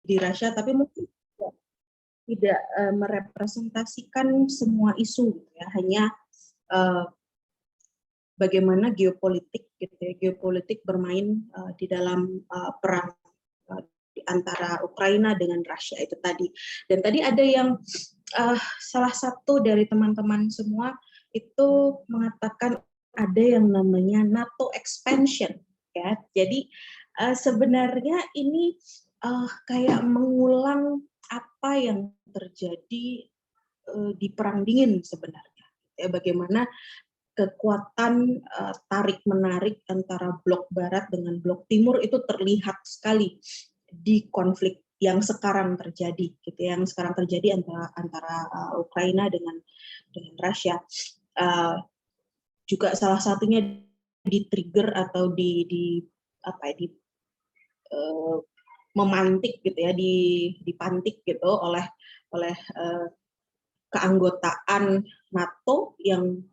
di Rusia, tapi mungkin tidak merepresentasikan semua isu, gitu ya. Hanya bagaimana geopolitik, gitu ya, geopolitik bermain di dalam perang di antara Ukraina dengan Rusia itu tadi. Dan tadi ada yang salah satu dari teman-teman semua itu mengatakan ada yang namanya NATO expansion, ya. Jadi sebenarnya ini kayak mengulang apa yang terjadi di Perang Dingin sebenarnya. Ya, bagaimana kekuatan tarik-menarik antara blok Barat dengan blok Timur itu terlihat sekali di konflik yang sekarang terjadi, gitu, yang sekarang terjadi antara Ukraina dengan Rusia. Juga salah satunya di-trigger atau memantik, gitu ya, dipantik gitu oleh keanggotaan NATO yang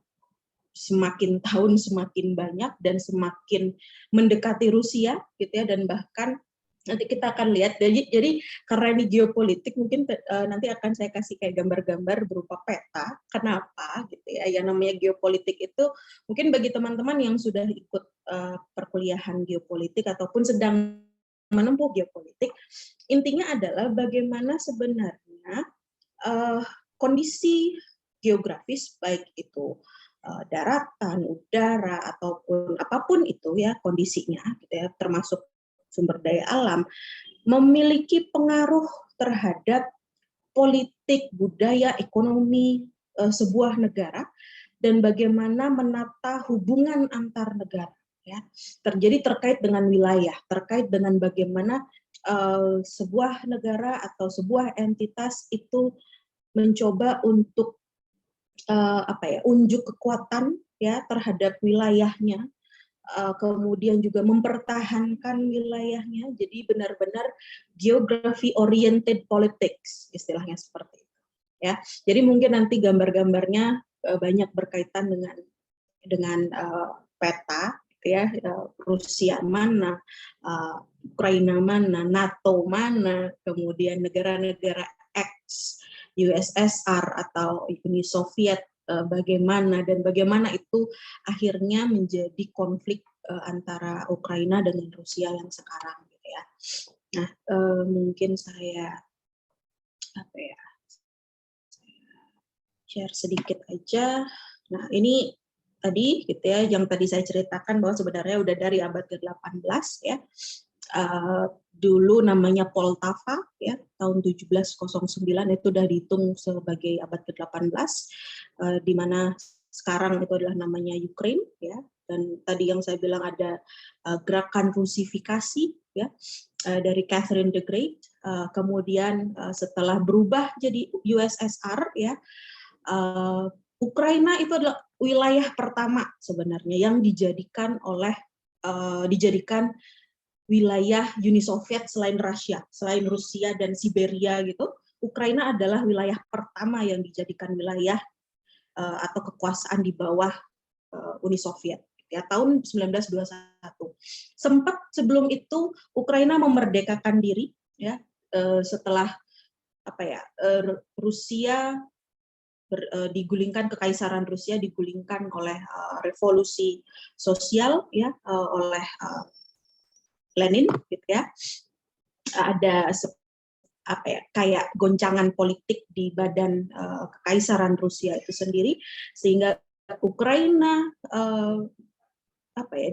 semakin tahun semakin banyak dan semakin mendekati Rusia, gitu ya, dan bahkan nanti kita akan lihat. Jadi karena ini geopolitik, mungkin nanti akan saya kasih kayak gambar-gambar berupa peta. Kenapa, gitu ya? Yang namanya geopolitik itu mungkin bagi teman-teman yang sudah ikut perkuliahan geopolitik ataupun sedang menempuh geopolitik, intinya adalah bagaimana sebenarnya kondisi geografis, baik itu daratan, udara, ataupun apapun itu ya kondisinya, gitu ya, termasuk sumber daya alam, memiliki pengaruh terhadap politik, budaya, ekonomi sebuah negara, dan bagaimana menata hubungan antar negara, ya. Terkait dengan wilayah, terkait dengan bagaimana sebuah negara atau sebuah entitas itu mencoba untuk unjuk kekuatan, ya, terhadap wilayahnya, kemudian juga mempertahankan wilayahnya. Jadi benar-benar geography oriented politics, istilahnya seperti itu, ya. Jadi mungkin nanti gambar-gambarnya banyak berkaitan dengan peta, gitu ya, Rusia mana, Ukraina mana, NATO mana, kemudian negara-negara ex USSR atau Uni Soviet bagaimana, dan bagaimana itu akhirnya menjadi konflik antara Ukraina dengan Rusia yang sekarang, gitu ya. Nah, mungkin saya share sedikit aja. Nah, ini tadi, gitu ya, yang tadi saya ceritakan bahwa sebenarnya udah dari abad ke-18, ya. Dulu namanya Poltava, ya, tahun 1709 itu udah dihitung sebagai abad ke-18, di mana sekarang itu adalah namanya Ukraine, ya. Dan tadi yang saya bilang ada gerakan Rusifikasi, ya, dari Catherine the Great. Kemudian setelah berubah jadi USSR, ya, Ukraina itu adalah wilayah pertama sebenarnya yang dijadikan wilayah Uni Soviet selain Rusia dan Siberia, gitu. Ukraina adalah wilayah pertama yang dijadikan wilayah atau kekuasaan di bawah Uni Soviet, ya, tahun 1921. Sempat sebelum itu Ukraina memerdekakan diri, ya, setelah Rusia digulingkan, kekaisaran Rusia digulingkan oleh revolusi sosial, ya, oleh Lenin, gitu ya. Ada kayak goncangan politik di badan kekaisaran Rusia itu sendiri, sehingga Ukraina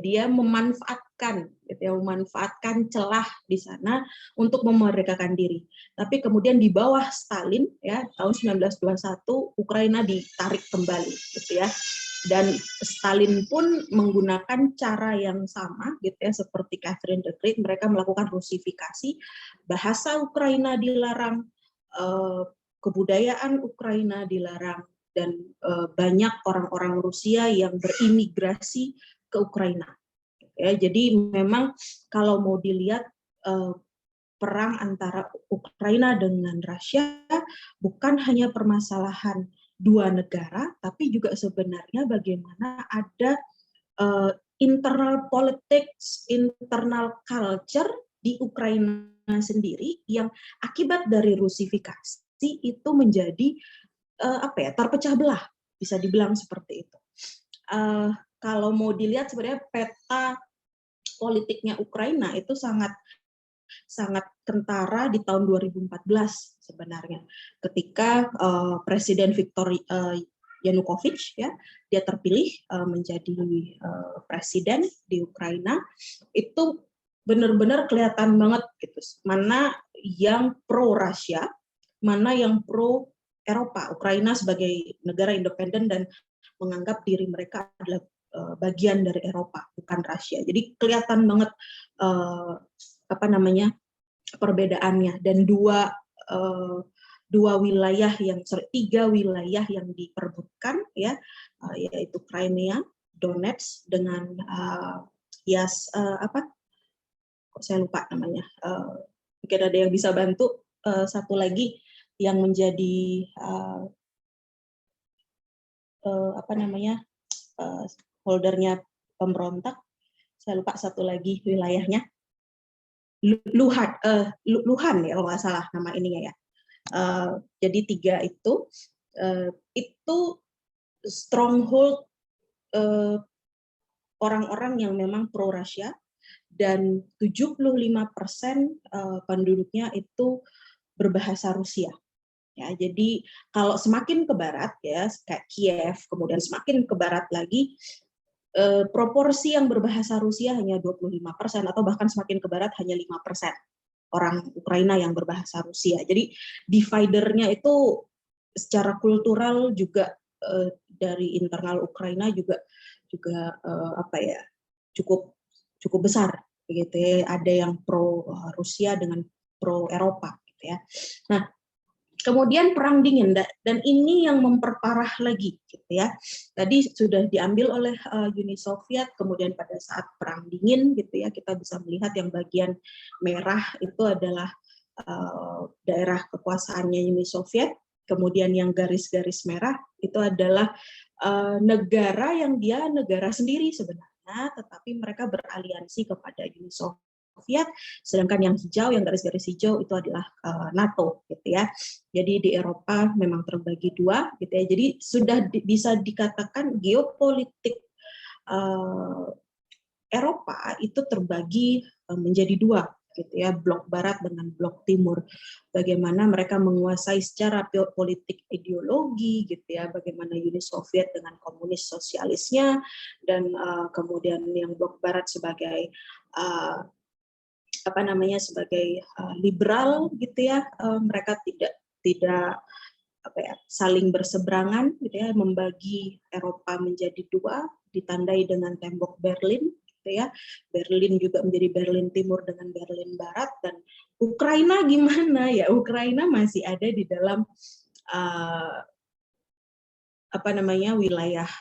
dia memanfaatkan, gitu ya, memanfaatkan celah di sana untuk memerdekakan diri. Tapi kemudian di bawah Stalin, ya, tahun 1921 Ukraina ditarik kembali, gitu ya. Dan Stalin pun menggunakan cara yang sama, gitu ya, seperti Catherine the Great. Mereka melakukan Rusifikasi, bahasa Ukraina dilarang, kebudayaan Ukraina dilarang, dan banyak orang-orang Rusia yang berimigrasi ke Ukraina. Ya, jadi memang kalau mau dilihat perang antara Ukraina dengan Rusia bukan hanya permasalahan dua negara, tapi juga sebenarnya bagaimana ada internal politics, internal culture, di Ukraina sendiri yang akibat dari Rusifikasi itu menjadi terpecah belah, bisa dibilang seperti itu. Kalau mau dilihat sebenarnya peta politiknya Ukraina itu sangat kentara di tahun 2014 sebenarnya, ketika Presiden Viktor Yanukovych ya, dia terpilih menjadi presiden di Ukraina. Itu benar-benar kelihatan banget gitu, mana yang pro Rusia, mana yang pro Eropa. Ukraina sebagai negara independen dan menganggap diri mereka adalah bagian dari Eropa, bukan Rusia. Jadi kelihatan banget perbedaannya, dan tiga wilayah yang diperebutkan ya, yaitu Crimea, Donetsk dengan kok saya lupa namanya, mungkin ada yang bisa bantu, satu lagi yang menjadi holdernya pemberontak, saya lupa satu lagi wilayahnya, Luhan ya kalau nggak salah nama ininya ya. Jadi tiga itu stronghold orang-orang yang memang pro Rusia, dan 75% penduduknya itu berbahasa Rusia. Ya, jadi kalau semakin ke barat ya, kayak Kiev, kemudian semakin ke barat lagi, proporsi yang berbahasa Rusia hanya 25%, atau bahkan semakin ke barat hanya 5% orang Ukraina yang berbahasa Rusia. Jadi dividernya itu secara kultural juga dari internal Ukraina juga cukup besar gitu ya. Ada yang pro Rusia dengan pro Eropa gitu ya. Nah, kemudian perang dingin, dan ini yang memperparah lagi gitu ya. Tadi sudah diambil oleh Uni Soviet, kemudian pada saat perang dingin gitu ya, kita bisa melihat yang bagian merah itu adalah daerah kekuasaannya Uni Soviet, kemudian yang garis-garis merah itu adalah negara yang dia negara sendiri sebenarnya, tetapi mereka beraliansi kepada Uni Soviet, sedangkan yang hijau, yang garis-garis hijau itu adalah NATO gitu ya. Jadi di Eropa memang terbagi dua gitu ya. Jadi sudah bisa dikatakan geopolitik Eropa itu terbagi menjadi dua gitu ya, blok barat dengan blok timur. Bagaimana mereka menguasai secara politik ideologi gitu ya, bagaimana Uni Soviet dengan komunis sosialisnya, dan kemudian yang blok barat sebagai sebagai liberal gitu ya. Mereka tidak saling berseberangan gitu ya, membagi Eropa menjadi dua, ditandai dengan tembok Berlin gitu ya. Berlin juga menjadi Berlin Timur dengan Berlin Barat. Dan Ukraina gimana ya? Ukraina masih ada di dalam wilayah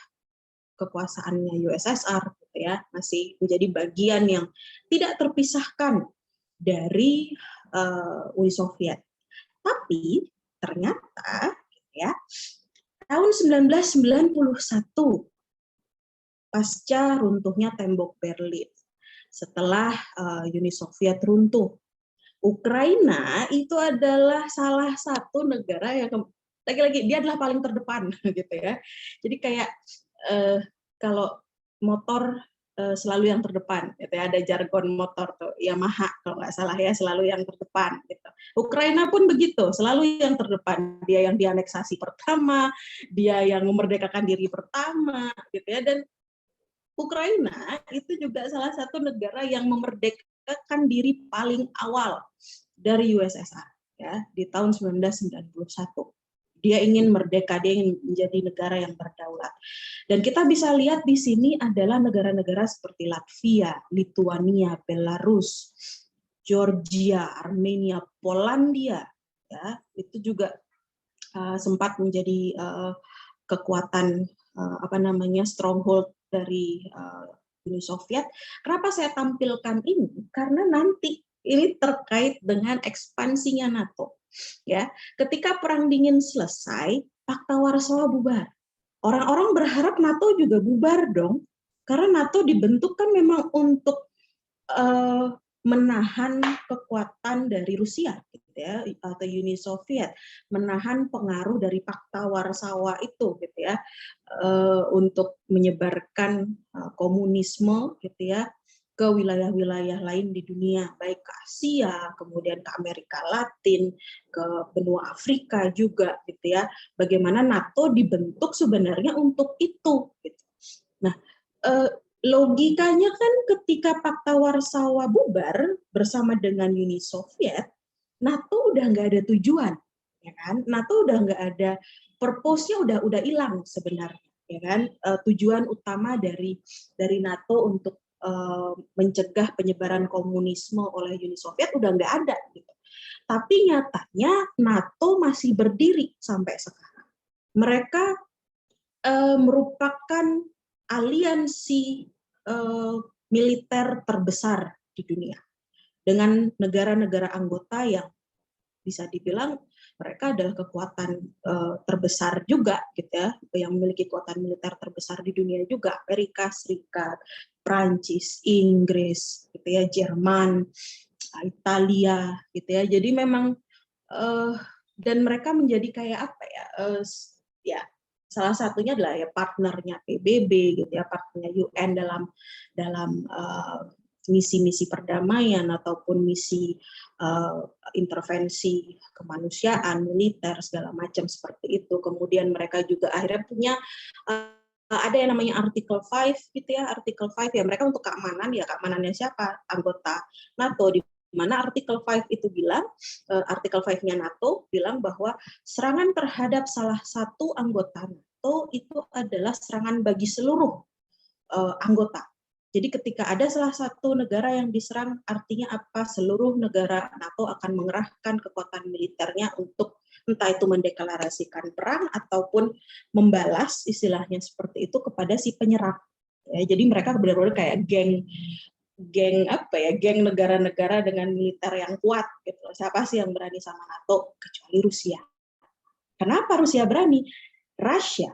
kekuasaannya USSR gitu ya, masih menjadi bagian yang tidak terpisahkan dari Uni Soviet. Tapi ternyata ya, tahun 1991 pasca runtuhnya tembok Berlin, setelah Uni Soviet runtuh, Ukraina itu adalah salah satu negara yang lagi-lagi dia adalah paling terdepan gitu ya. Jadi kayak kalau motor selalu yang terdepan gitu ya, ada jargon motor tuh Yamaha kalau nggak salah ya, selalu yang terdepan gitu. Ukraina pun begitu, selalu yang terdepan, dia yang dianeksasi pertama, dia yang memerdekakan diri pertama gitu ya. Dan Ukraina itu juga salah satu negara yang memerdekakan diri paling awal dari USSR ya, di tahun 1991. Dia ingin merdeka, dia ingin menjadi negara yang berdaulat. Dan kita bisa lihat di sini adalah negara-negara seperti Latvia, Lituania, Belarus, Georgia, Armenia, Polandia, ya, itu juga sempat menjadi kekuatan stronghold dari Uni Soviet. Kenapa saya tampilkan ini? Karena nanti ini terkait dengan ekspansinya NATO. Ya, ketika perang dingin selesai, Pakta Warsawa bubar. Orang-orang berharap NATO juga bubar dong, karena NATO dibentuk kan memang untuk menahan kekuatan dari Rusia, gitu ya, atau Uni Soviet, menahan pengaruh dari Pakta Warsawa itu, gitu ya, untuk menyebarkan komunisme, gitu ya, ke wilayah-wilayah lain di dunia, baik ke Asia, kemudian ke Amerika Latin, ke benua Afrika juga, gitu ya. Bagaimana NATO dibentuk sebenarnya untuk itu, gitu. Nah, logikanya kan ketika Pakta Warsawa bubar bersama dengan Uni Soviet, NATO udah nggak ada tujuan, ya kan? NATO udah nggak ada purpose-nya, udah hilang sebenarnya, ya kan? Tujuan utama dari NATO untuk mencegah penyebaran komunisme oleh Uni Soviet udah nggak ada, gitu. Tapi nyatanya NATO masih berdiri sampai sekarang. Mereka merupakan aliansi militer terbesar di dunia dengan negara-negara anggota yang bisa dibilang mereka adalah kekuatan terbesar juga, gitu ya, yang memiliki kekuatan militer terbesar di dunia juga. Amerika Serikat, Prancis, Inggris, gitu ya, Jerman, Italia, gitu ya. Jadi memang dan mereka menjadi kayak apa ya? Ya, salah satunya adalah ya partnernya PBB, gitu ya, partnernya UN dalam misi-misi perdamaian ataupun misi intervensi kemanusiaan, militer segala macam seperti itu. Kemudian mereka juga akhirnya punya ada yang namanya Article 5, gitu ya. Article 5 ya mereka untuk keamanan, ya keamanannya siapa? Anggota NATO, di mana Article 5 itu bilang, Article 5-nya NATO bilang bahwa serangan terhadap salah satu anggota NATO itu adalah serangan bagi seluruh anggota. Jadi ketika ada salah satu negara yang diserang, artinya apa? Seluruh negara NATO akan mengerahkan kekuatan militernya untuk entah itu mendeklarasikan perang ataupun membalas, istilahnya seperti itu, kepada si penyerang. Ya, jadi mereka benar-benar kayak geng apa ya, geng negara-negara dengan militer yang kuat, gitu. Siapa sih yang berani sama NATO kecuali Rusia? Kenapa Rusia berani? Rusia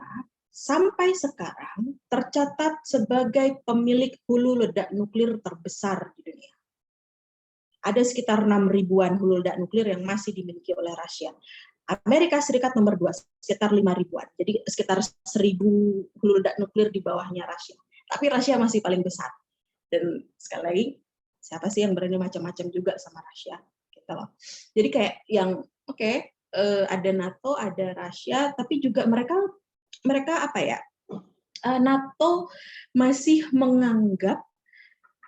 sampai sekarang tercatat sebagai pemilik hulu ledak nuklir terbesar di dunia. Ada sekitar 6 ribuan hulu ledak nuklir yang masih dimiliki oleh Rusia. Amerika Serikat nomor 2, sekitar 5 ribuan. Jadi sekitar 1.000 hulu ledak nuklir di bawahnya Rusia. Tapi Rusia masih paling besar. Dan sekali lagi, siapa sih yang berani macam-macam juga sama Rusia? Gitu loh. Jadi kayak yang, oke, ada NATO, ada Rusia, tapi juga mereka apa ya, NATO masih menganggap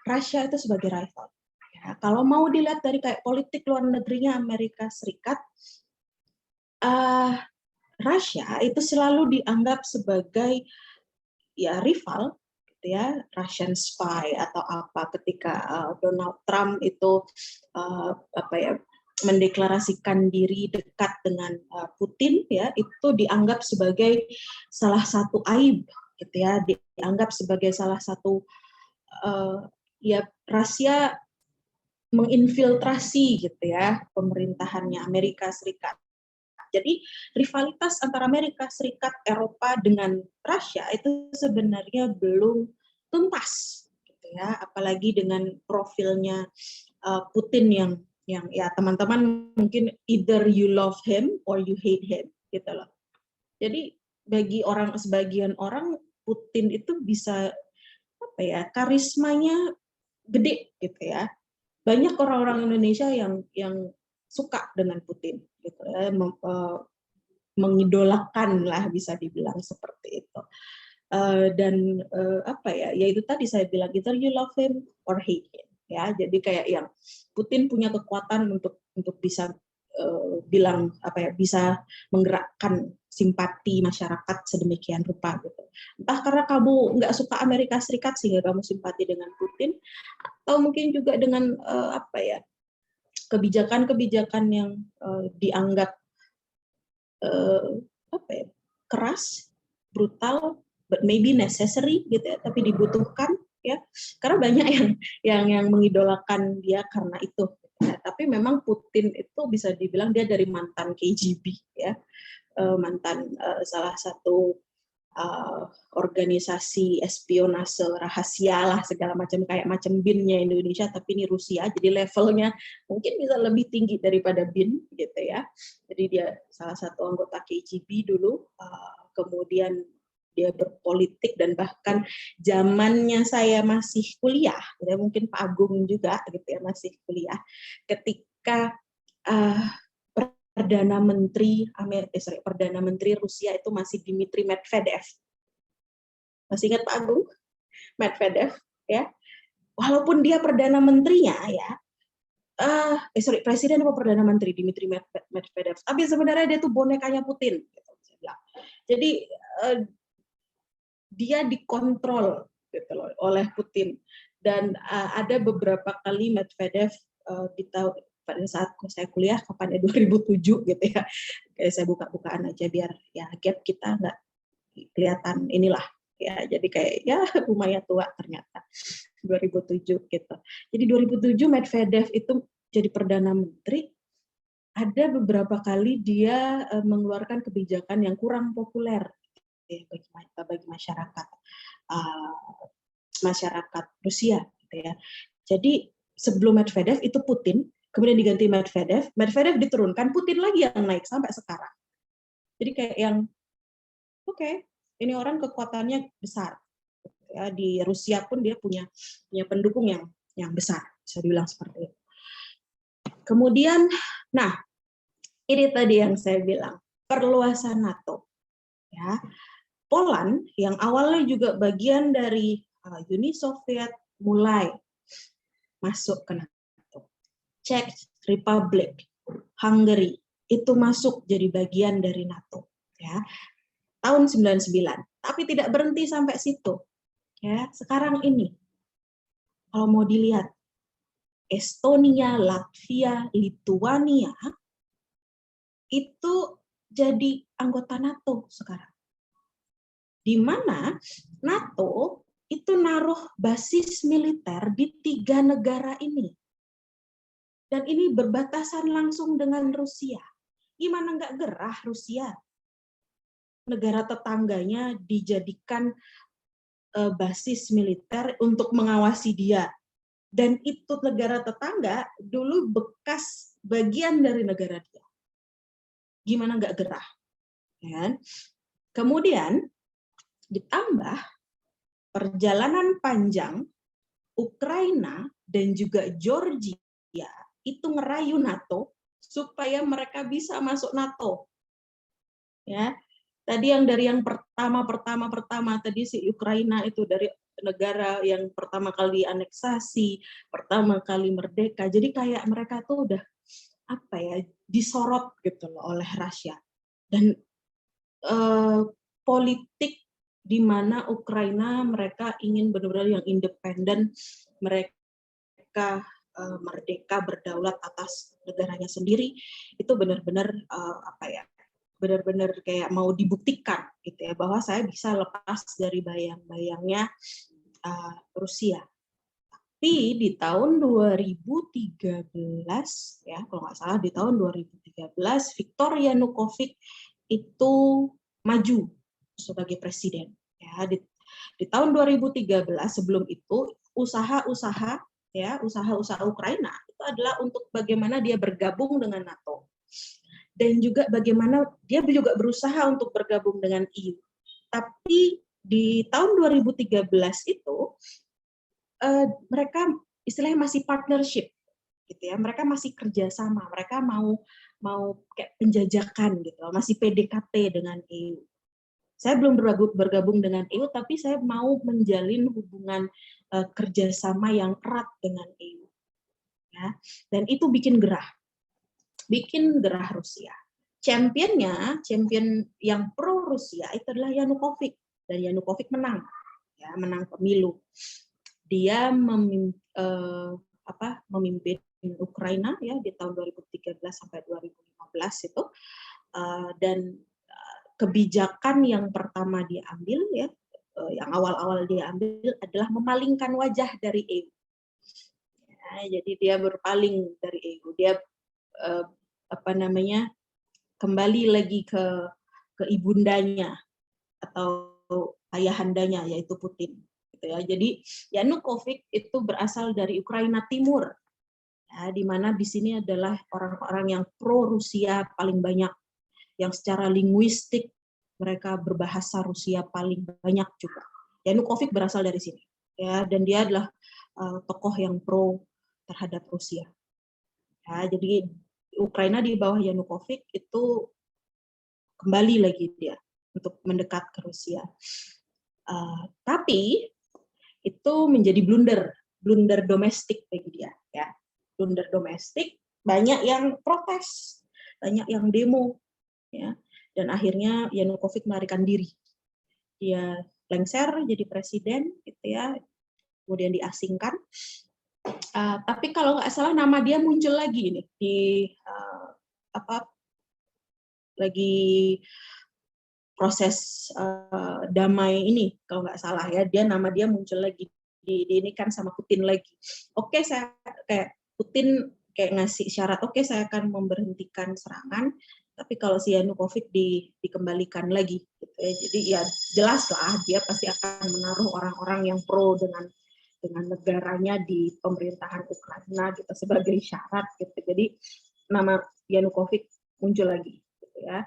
Rusia itu sebagai rival. Ya, kalau mau dilihat dari kayak politik luar negerinya Amerika Serikat, Rusia itu selalu dianggap sebagai ya rival, gitu ya, Russian spy atau apa. Ketika Donald Trump itu apa ya, mendeklarasikan diri dekat dengan Putin, ya, itu dianggap sebagai salah satu aib, gitu ya, dianggap sebagai salah satu ya Rusia menginfiltrasi, gitu ya, pemerintahannya Amerika Serikat. Jadi rivalitas antara Amerika Serikat, Eropa dengan Rusia itu sebenarnya belum tuntas, gitu ya, apalagi dengan profilnya Putin yang ya teman-teman mungkin either you love him or you hate him, gitu loh. Jadi bagi sebagian orang Putin itu bisa apa ya, karismanya gede, gitu ya. Banyak orang-orang Indonesia yang suka dengan Putin, gitu ya, mengidolakan lah, bisa dibilang seperti itu. Dan apa ya, yaitu tadi saya bilang, either you love him or hate him, ya. Jadi kayak yang Putin punya kekuatan untuk bisa bilang apa ya, bisa menggerakkan simpati masyarakat sedemikian rupa, gitu. Entah karena kamu nggak suka Amerika Serikat sehingga kamu simpati dengan Putin, atau mungkin juga dengan apa ya, kebijakan-kebijakan yang dianggap apa ya, keras, brutal, but maybe necessary, gitu ya, tapi dibutuhkan, ya, karena banyak yang mengidolakan dia karena itu, gitu ya. Tapi memang Putin itu bisa dibilang dia dari mantan KGB, ya, mantan salah satu organisasi espionase rahasia lah segala macam, kayak macam BIN-nya Indonesia, tapi ini Rusia, jadi levelnya mungkin bisa lebih tinggi daripada BIN gitu ya. Jadi dia salah satu anggota KGB dulu, kemudian dia berpolitik, dan bahkan zamannya saya masih kuliah, ya mungkin Pak Agung juga gitu ya masih kuliah, ketika Perdana Menteri Rusia itu masih Dmitry Medvedev. Masih ingat Pak Agung? Medvedev, ya. Walaupun dia perdana menterinya, ya, presiden atau perdana menteri Dmitry Medvedev, tapi sebenarnya dia tuh bonekanya Putin. Gitu. Jadi dia dikontrol gitu loh, oleh Putin. Dan ada beberapa kali Medvedev pada saat saya kuliah, kapan ya, 2007 gitu ya, kayak saya buka-bukaan aja biar ya gap kita nggak kelihatan inilah ya, jadi kayak ya lumayan tua ternyata 2007 gitu. Jadi 2007 Medvedev itu jadi perdana menteri, ada beberapa kali dia mengeluarkan kebijakan yang kurang populer ya, bagi masyarakat Rusia gitu ya. Jadi sebelum Medvedev itu Putin, kemudian diganti Medvedev diturunkan, Putin lagi yang naik sampai sekarang. Jadi kayak yang oke, ini orang kekuatannya besar. Ya, di Rusia pun dia punya pendukung yang besar, bisa dibilang seperti itu. Kemudian, nah ini tadi yang saya bilang, perluasan NATO. Ya, Poland yang awalnya juga bagian dari Uni Soviet mulai masuk ke NATO. Czech Republic, Hungary itu masuk jadi bagian dari NATO. Ya, tahun 99. Tapi tidak berhenti sampai situ. Ya, sekarang ini kalau mau dilihat, Estonia, Latvia, Lituania itu jadi anggota NATO sekarang. Di mana NATO itu naruh basis militer di 3 negara ini. Dan ini berbatasan langsung dengan Rusia. Gimana nggak gerah Rusia? Negara tetangganya dijadikan basis militer untuk mengawasi dia. Dan itu negara tetangga dulu bekas bagian dari negara dia. Gimana nggak gerah? Ya. Kemudian ditambah perjalanan panjang Ukraina dan juga Georgia itu ngerayu NATO supaya mereka bisa masuk NATO. Ya. Tadi dari yang pertama tadi si Ukraina itu dari negara yang pertama kali aneksasi, pertama kali merdeka. Jadi kayak mereka tuh udah apa ya, disorot gitu loh oleh Rusia. Dan politik di mana Ukraina mereka ingin benar-benar yang independen, mereka merdeka berdaulat atas negaranya sendiri, itu benar-benar benar-benar kayak mau dibuktikan gitu ya, bahwa saya bisa lepas dari bayang-bayangnya Rusia. Tapi di tahun 2013 ya, kalau nggak salah di tahun 2013 Viktor Yanukovych itu maju sebagai presiden. Ya, di tahun 2013 sebelum itu usaha-usaha Ukraina itu adalah untuk bagaimana dia bergabung dengan NATO. Dan juga bagaimana dia juga berusaha untuk bergabung dengan EU. Tapi di tahun 2013 itu mereka istilahnya masih partnership, gitu ya. Mereka masih kerjasama, mereka mau kayak penjajakan gitu, masih PDKT dengan EU. Saya belum bergabung dengan EU, tapi saya mau menjalin hubungan kerjasama yang erat dengan EU. Ya. Dan itu bikin gerah Rusia. Champion yang pro Rusia itu adalah Yanukovych, dan Yanukovych menang pemilu. Dia memimpin Ukraina ya di tahun 2013 sampai 2015 itu, dan kebijakan yang pertama dia ambil ya, yang awal-awal dia ambil adalah memalingkan wajah dari EU. Ya, jadi dia berpaling dari EU, dia kembali lagi ke ibundanya atau ayahandanya yaitu Putin. Gitu ya. Jadi Yanukovych itu berasal dari Ukraina Timur, ya, di mana di sini adalah orang-orang yang pro Rusia paling banyak, yang secara linguistik mereka berbahasa Rusia paling banyak juga. Yanukovych berasal dari sini, ya, dan dia adalah tokoh yang pro terhadap Rusia. Ya, jadi Ukraina di bawah Yanukovych itu kembali lagi dia untuk mendekat ke Rusia. Tapi itu menjadi blunder domestik bagi dia. Ya. Blunder domestik, banyak yang protes, banyak yang demo, ya. Dan akhirnya Yanukovych melarikan diri. Dia lengser jadi presiden, gitu ya. Kemudian diasingkan. Tapi kalau nggak salah nama dia muncul lagi nih di lagi proses damai ini, kalau nggak salah ya, nama dia muncul lagi di ini kan sama Putin lagi. Oke, saya kayak Putin kayak ngasih syarat, oke saya akan memberhentikan serangan, tapi kalau si Yanukovych dikembalikan lagi, gitu ya. Jadi ya jelas lah dia pasti akan menaruh orang-orang yang pro dengan negaranya di pemerintahan Ukraina gitu sebagai syarat gitu. Jadi nama Yanukovych muncul lagi, gitu ya.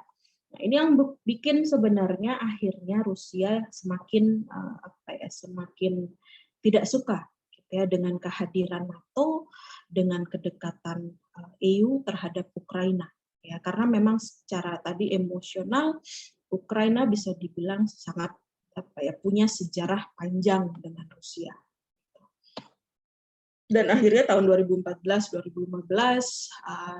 Nah, ini yang bikin sebenarnya akhirnya Rusia semakin semakin tidak suka gitu ya dengan kehadiran NATO, dengan kedekatan EU terhadap Ukraina, ya, karena memang secara tadi emosional Ukraina bisa dibilang sangat punya sejarah panjang dengan Rusia. Dan akhirnya tahun 2014-2015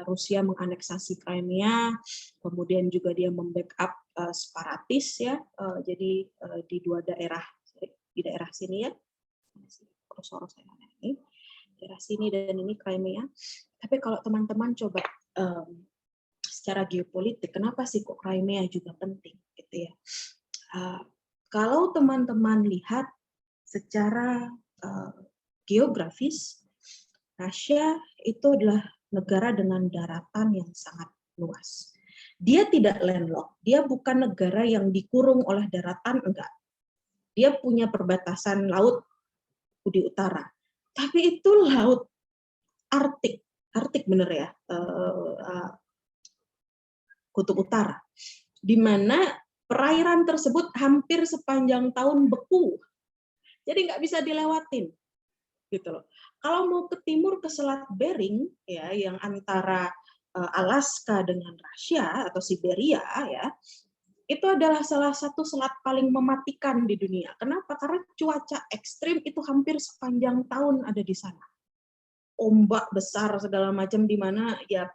Rusia menganeksasi Crimea, kemudian juga dia membackup separatis ya, jadi di daerah sini ya, ini daerah sini dan ini Crimea. Tapi kalau teman-teman coba secara geopolitik, kenapa sih kok Crimea juga penting gitu ya? Kalau teman-teman lihat secara geografis, Rusia itu adalah negara dengan daratan yang sangat luas. Dia tidak landlocked, dia bukan negara yang dikurung oleh daratan, enggak. Dia punya perbatasan laut di utara. Tapi itu laut Arktik bener ya, kutub utara, di mana perairan tersebut hampir sepanjang tahun beku, jadi nggak bisa dilewatin. Gitu loh. Kalau mau ke timur ke Selat Bering ya, yang antara Alaska dengan Rusia atau Siberia ya, itu adalah salah satu selat paling mematikan di dunia. Kenapa? Karena cuaca ekstrim itu hampir sepanjang tahun ada di sana. Ombak besar segala macam, di mana ya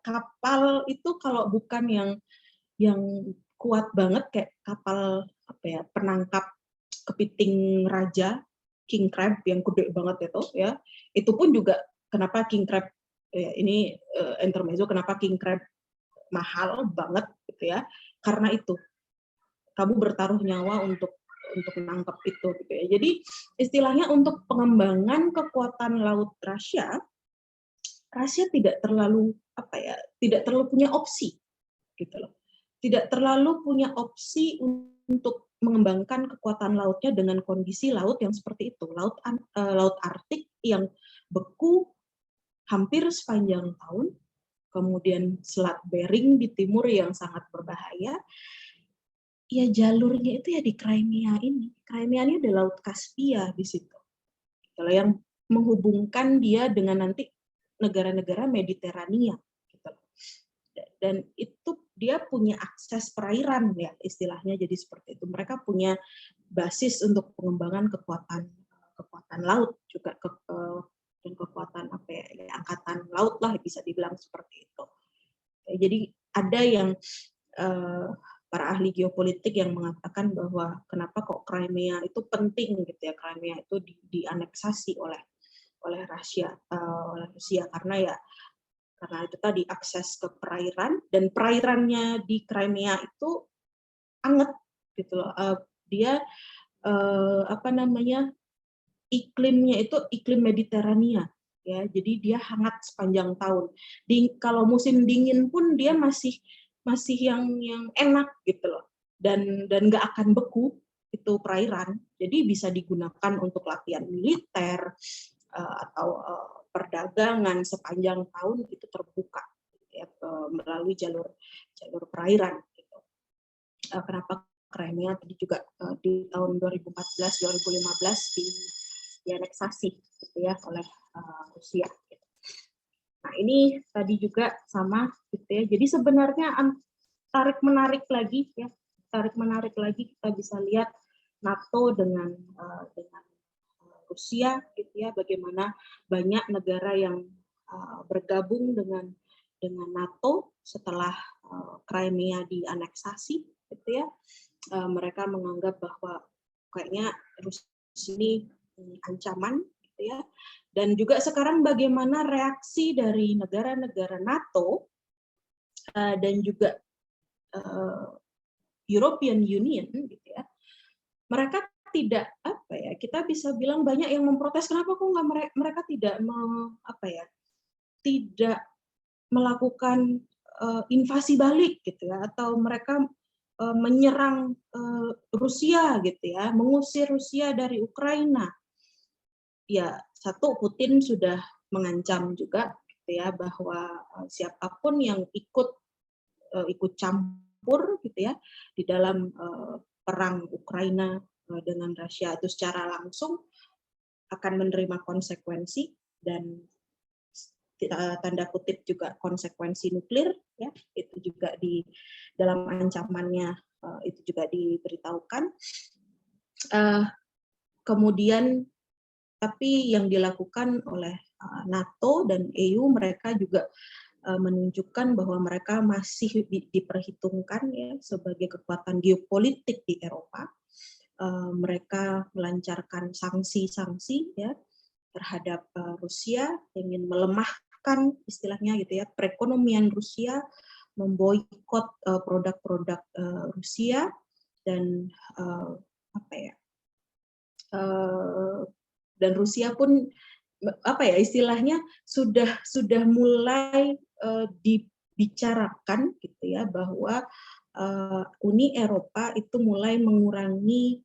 kapal itu kalau bukan yang kuat banget kayak kapal penangkap kepiting raja, king crab yang gede banget itu ya, itu pun juga kenapa king crab ini intermezzo, kenapa king crab mahal banget gitu ya, karena itu kamu bertaruh nyawa untuk menangkap itu gitu ya. Jadi istilahnya untuk pengembangan kekuatan laut Rusia tidak terlalu punya opsi gitu loh, tidak terlalu punya opsi untuk mengembangkan kekuatan lautnya dengan kondisi laut yang seperti itu, laut Arktik yang beku hampir sepanjang tahun, kemudian Selat Bering di timur yang sangat berbahaya. Ya jalurnya itu ya di Crimea ini. Crimea ini ada Laut Kaspia di situ. Kalau yang menghubungkan dia dengan nanti negara-negara Mediterania. Dan itu dia punya akses perairan ya istilahnya, jadi seperti itu. Mereka punya basis untuk pengembangan kekuatan laut juga dan kekuatan angkatan laut lah bisa dibilang seperti itu. Jadi ada yang para ahli geopolitik yang mengatakan bahwa kenapa kok Crimea itu penting gitu ya, Crimea itu dianeksasi oleh Rusia karena itu tadi akses ke perairan, dan perairannya di Crimea itu anget gitu loh. Dia iklimnya itu iklim Mediterania ya, jadi dia hangat sepanjang tahun. Kalau musim dingin pun dia masih yang enak gitu loh. dan nggak akan beku itu perairan. Jadi bisa digunakan untuk latihan militer atau perdagangan sepanjang tahun itu terbuka ya, melalui jalur perairan. Gitu. Kenapa Crimea tadi juga di tahun 2014-2015 dianeksasi gitu ya oleh Rusia. Gitu. Nah ini tadi juga sama gitu ya. Jadi sebenarnya tarik menarik lagi kita bisa lihat NATO dengan Rusia gitu ya, bagaimana banyak negara yang bergabung dengan NATO setelah Crimea dianeksasi gitu ya. Mereka menganggap bahwa kayaknya Rusia ini ancaman gitu ya. Dan juga sekarang bagaimana reaksi dari negara-negara NATO dan juga European Union gitu ya. Mereka tidak kita bisa bilang banyak yang memprotes, kenapa kok nggak mereka tidak tidak melakukan invasi balik gitu ya, atau mereka menyerang Rusia gitu ya, mengusir Rusia dari Ukraina. Ya, satu, Putin sudah mengancam juga gitu ya, bahwa siapapun yang ikut campur gitu ya di dalam perang Ukraina dengan Rusia itu secara langsung akan menerima konsekuensi, dan tanda kutip juga konsekuensi nuklir ya, itu juga di dalam ancamannya itu juga diberitahukan. Kemudian tapi yang dilakukan oleh NATO dan EU, mereka juga menunjukkan bahwa mereka masih diperhitungkan ya sebagai kekuatan geopolitik di Eropa. Mereka melancarkan sanksi-sanksi ya terhadap Rusia, ingin melemahkan istilahnya gitu ya perekonomian Rusia, memboikot produk-produk Rusia, dan dan Rusia pun istilahnya sudah mulai dibicarakan gitu ya bahwa Uni Eropa itu mulai mengurangi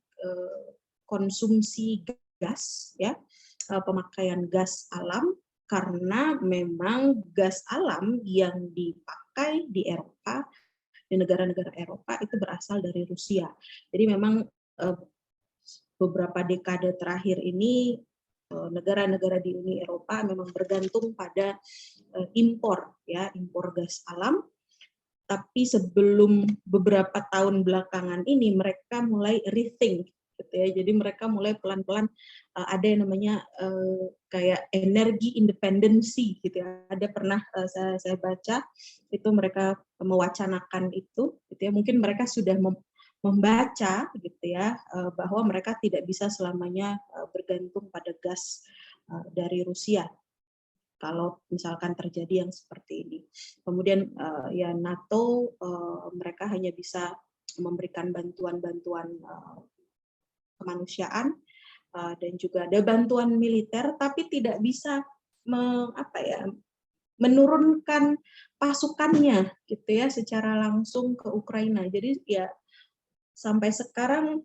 konsumsi gas ya, pemakaian gas alam, karena memang gas alam yang dipakai di Eropa, di negara-negara Eropa itu berasal dari Rusia. Jadi memang beberapa dekade terakhir ini negara-negara di Uni Eropa memang bergantung pada impor gas alam. Tapi sebelum beberapa tahun belakangan ini mereka mulai rethink gitu ya. Jadi mereka mulai pelan-pelan ada yang namanya kayak energi independensi gitu ya. Ada pernah saya baca itu mereka mewacanakan itu gitu ya. Mungkin mereka sudah membaca gitu ya bahwa mereka tidak bisa selamanya bergantung pada gas dari Rusia kalau misalkan terjadi yang seperti ini. Kemudian ya NATO mereka hanya bisa memberikan bantuan-bantuan kemanusiaan dan juga ada bantuan militer, tapi tidak bisa menurunkan pasukannya gitu ya secara langsung ke Ukraina. Jadi ya sampai sekarang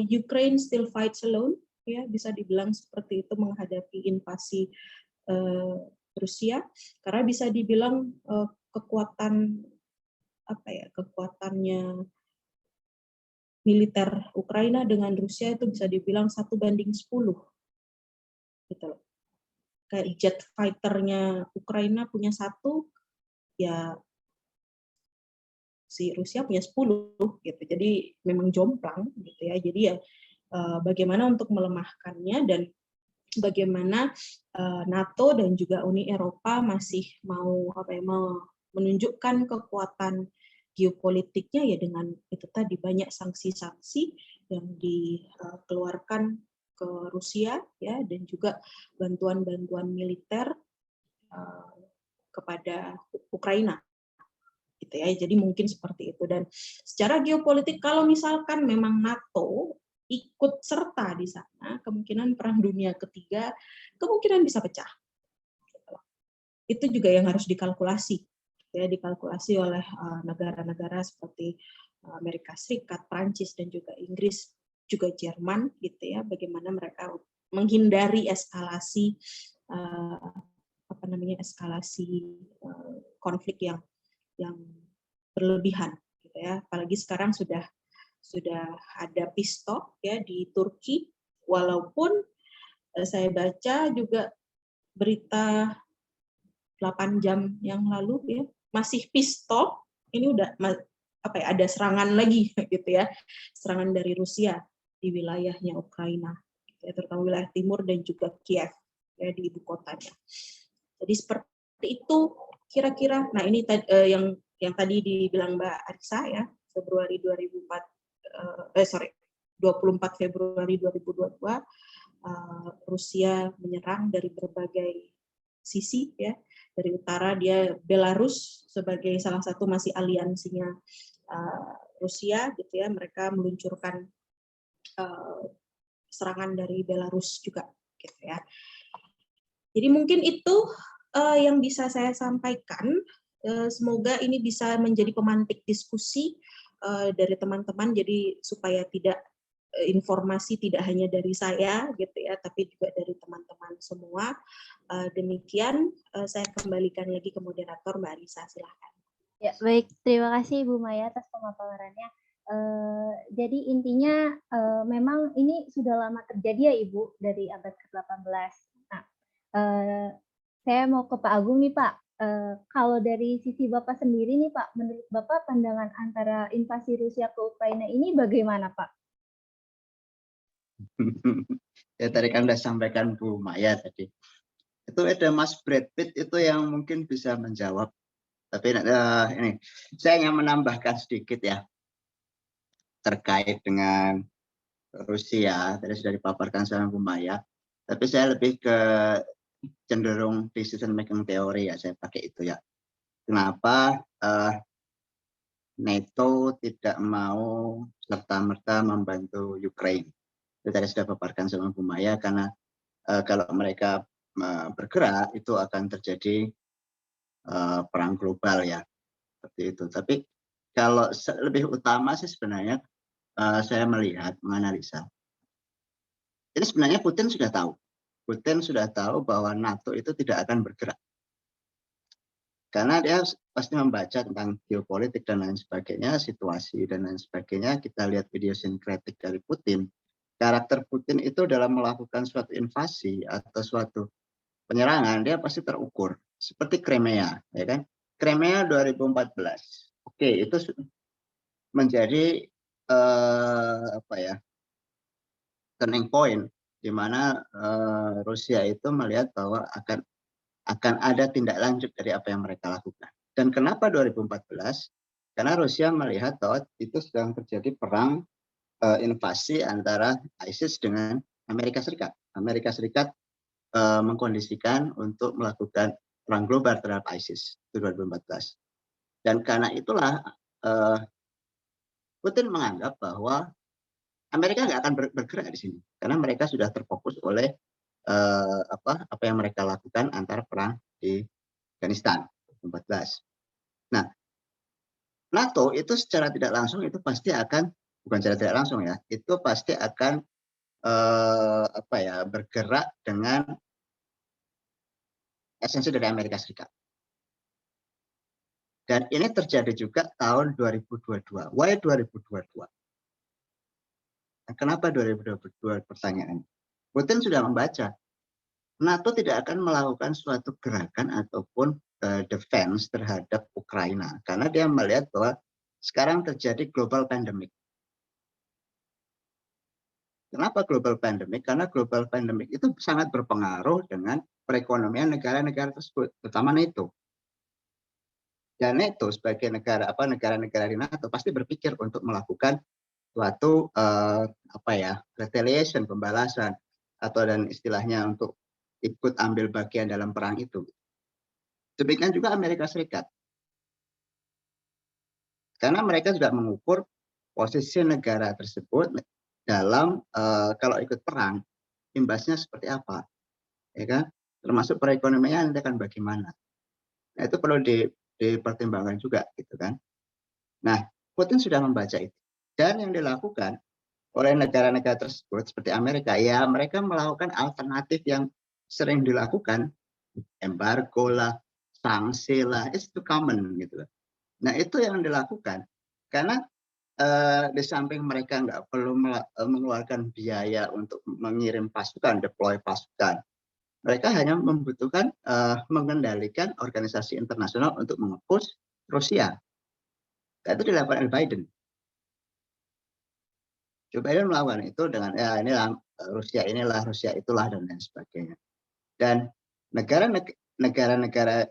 Ukraine still fights alone ya, bisa dibilang seperti itu menghadapi invasi Rusia, karena bisa dibilang kekuatannya militer Ukraina dengan Rusia itu bisa dibilang 1:10 gitu loh. Kayak jet fighter-nya Ukraina punya 1, ya si Rusia punya 10 gitu. Jadi memang jomplang gitu ya. Jadi ya bagaimana untuk melemahkannya, dan bagaimana NATO dan juga Uni Eropa masih mau menunjukkan kekuatan geopolitiknya ya dengan itu tadi banyak sanksi-sanksi yang dikeluarkan ke Rusia ya, dan juga bantuan-bantuan militer kepada Ukraina gitu ya. Jadi mungkin seperti itu. Dan secara geopolitik kalau misalkan memang NATO ikut serta di sana, kemungkinan Perang Dunia Ketiga kemungkinan bisa pecah. Itu juga yang harus dikalkulasi. ya, dikalkulasi oleh negara-negara seperti Amerika Serikat, Prancis, dan juga Inggris, juga Jerman, gitu ya, bagaimana mereka menghindari eskalasi konflik yang berlebihan, gitu ya. Apalagi sekarang sudah ada pistol ya di Turki, walaupun saya baca juga berita 8 jam yang lalu ya, masih pistol, ini udah ada serangan lagi gitu ya, serangan dari Rusia di wilayahnya Ukraina, ya, terutama wilayah timur dan juga Kiev ya, di ibu kotanya. Jadi seperti itu kira-kira. Nah, ini yang tadi dibilang Mbak Arisa ya, 24 Februari 2022 Rusia menyerang dari berbagai sisi ya. Dari utara dia Belarus sebagai salah satu masih aliansinya Rusia gitu ya, mereka meluncurkan serangan dari Belarus juga gitu ya. Jadi mungkin itu yang bisa saya sampaikan. Semoga ini bisa menjadi pemantik diskusi dari teman-teman, jadi supaya informasi tidak hanya dari saya gitu ya, tapi juga dari teman-teman semua. Demikian, saya kembalikan lagi ke moderator, Mbak Arisa, silahkan. Ya, baik, terima kasih Ibu Maya atas pemaparannya. Jadi intinya memang ini sudah lama terjadi ya Ibu, dari abad ke-18. Nah, saya mau ke Pak Agung nih Pak. Kalau dari sisi Bapak sendiri nih Pak, menurut Bapak pandangan antara invasi Rusia ke Ukraina ini bagaimana Pak? Ya tadi kan sudah sampaikan Bu Maya tadi. Itu ada Mas Brad Pitt itu yang mungkin bisa menjawab. Tapi ini saya ingin menambahkan sedikit ya terkait dengan Rusia. Tadi sudah dipaparkan sama Bu Maya. Tapi saya lebih ke cenderung decision making theory ya, saya pakai itu ya. Kenapa NATO tidak mau serta-merta membantu Ukraine? Itu tadi sudah dipaparkan sama Bu Maya, karena kalau mereka bergerak itu akan terjadi perang global ya, seperti itu. Tapi kalau lebih utama sih sebenarnya saya melihat, menganalisa, ini sebenarnya Putin sudah tahu. Putin sudah tahu bahwa NATO itu tidak akan bergerak. Karena dia pasti membaca tentang geopolitik dan lain sebagainya, situasi dan lain sebagainya. Kita lihat video sinkretik dari Putin. Karakter Putin itu dalam melakukan suatu invasi atau suatu penyerangan, dia pasti terukur. Seperti Crimea, ya kan? Crimea 2014. Oke, itu menjadi turning point di mana Rusia itu melihat bahwa akan ada tindak lanjut dari apa yang mereka lakukan. Dan kenapa 2014? Karena Rusia melihat bahwa itu sedang terjadi perang invasi antara ISIS dengan Amerika Serikat. Amerika Serikat mengkondisikan untuk melakukan perang global terhadap ISIS itu 2014. Dan karena itulah Putin menganggap bahwa Amerika nggak akan bergerak di sini karena mereka sudah terfokus oleh apa yang mereka lakukan antara perang di Afghanistan 2014. Nah, NATO itu secara tidak langsung itu pasti akan, bukan secara tidak langsung ya, itu pasti akan bergerak dengan esensi dari Amerika Serikat. Dan ini terjadi juga tahun 2022. Why 2022? Nah, kenapa 2022 pertanyaannya? Putin sudah membaca. NATO tidak akan melakukan suatu gerakan ataupun defense terhadap Ukraina. Karena dia melihat bahwa sekarang terjadi global pandemic. Kenapa global pandemic? Karena global pandemic itu sangat berpengaruh dengan perekonomian negara-negara tersebut, terutama NATO. Dan NATO sebagai negara-negara di NATO pasti berpikir untuk melakukan suatu retaliation, pembalasan, atau dan istilahnya untuk ikut ambil bagian dalam perang itu. Demikian juga Amerika Serikat. Karena mereka sudah mengukur posisi negara tersebut dalam kalau ikut perang, imbasnya seperti apa, ya kan? Termasuk perekonomian nanti akan bagaimana. Nah, itu perlu dipertimbangkan juga, gitu kan. Nah, Putin sudah membaca itu. Dan yang dilakukan oleh negara-negara tersebut seperti Amerika, ya mereka melakukan alternatif yang sering dilakukan, embargo lah, sanksi lah, it's too common gitu. Nah, itu yang dilakukan karena di samping mereka nggak perlu mengeluarkan biaya untuk mengirim pasukan, deploy pasukan, mereka hanya membutuhkan mengendalikan organisasi internasional untuk mengepus Rusia. Itu dilakukan oleh Biden. Joe Biden melakukan itu dengan ya inilah Rusia itulah dan lain sebagainya. Dan negara-negara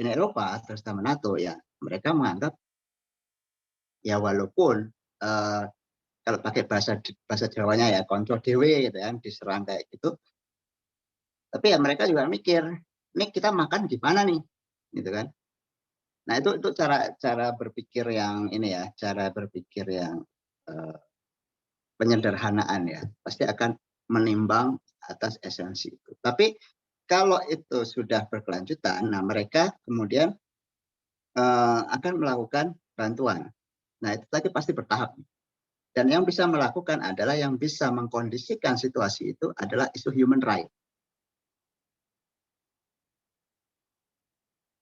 Uni Eropa terutama NATO ya mereka menganggap ya walaupun kalau pakai bahasa Jawanya ya kontrol dewe gitu ya diserang kayak gitu, tapi ya mereka juga mikir ini kita makan gimana nih gitu kan. Nah itu cara berpikir yang ini ya, cara berpikir yang penyederhanaan ya, pasti akan menimbang atas esensi itu. Tapi kalau itu sudah berkelanjutan, nah mereka kemudian akan melakukan bantuan. Nah itu tadi pasti bertahap. Dan yang bisa melakukan adalah yang bisa mengkondisikan situasi itu adalah isu human right.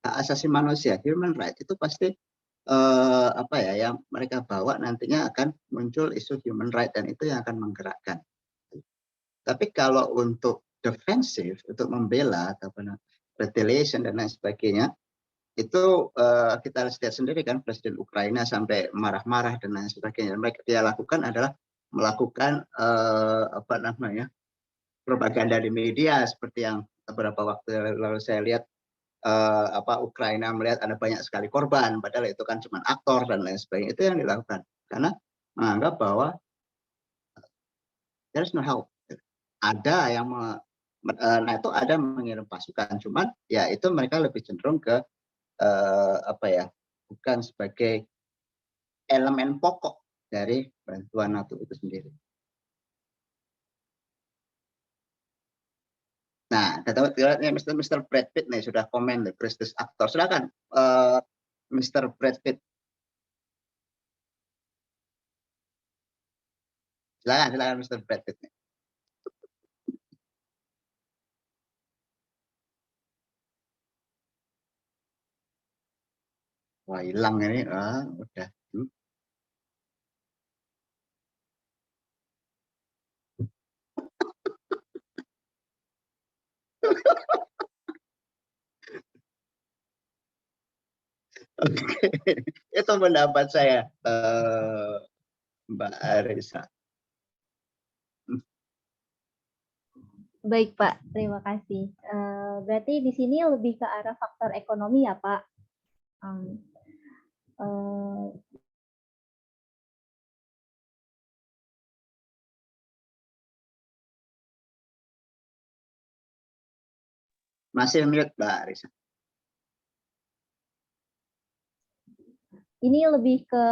Hak asasi manusia, human right itu pasti apa ya yang mereka bawa nantinya akan muncul isu human right dan itu yang akan menggerakkan. Tapi kalau untuk defensif, untuk membela atau retaliation dan lain sebagainya, itu kita lihat sendiri kan Presiden Ukraina sampai marah-marah dan lain sebagainya. Mereka dia lakukan adalah melakukan apa namanya propaganda di media seperti yang beberapa waktu lalu saya lihat Ukraina melihat ada banyak sekali korban, padahal itu kan cuma aktor dan lain sebagainya. Itu yang dilakukan karena menganggap bahwa there is no help. Ada yang NATO ada mengirim pasukan, cuman ya itu mereka lebih cenderung ke apa ya, bukan sebagai elemen pokok dari bantuan NATO itu sendiri. Nah, Mr. Brad Pitt nih sudah komen nih, British aktor. Silakan, Mr. Brad Pitt. Silakan Mr. Brad Pitt nih. Wah, hilang ini, udah. Oke, itu pendapat saya, Mbak Arisa. Baik Pak, terima kasih. Berarti di sini lebih ke arah faktor ekonomi ya Pak. Masih mute Mbak Arisa. Ini lebih ke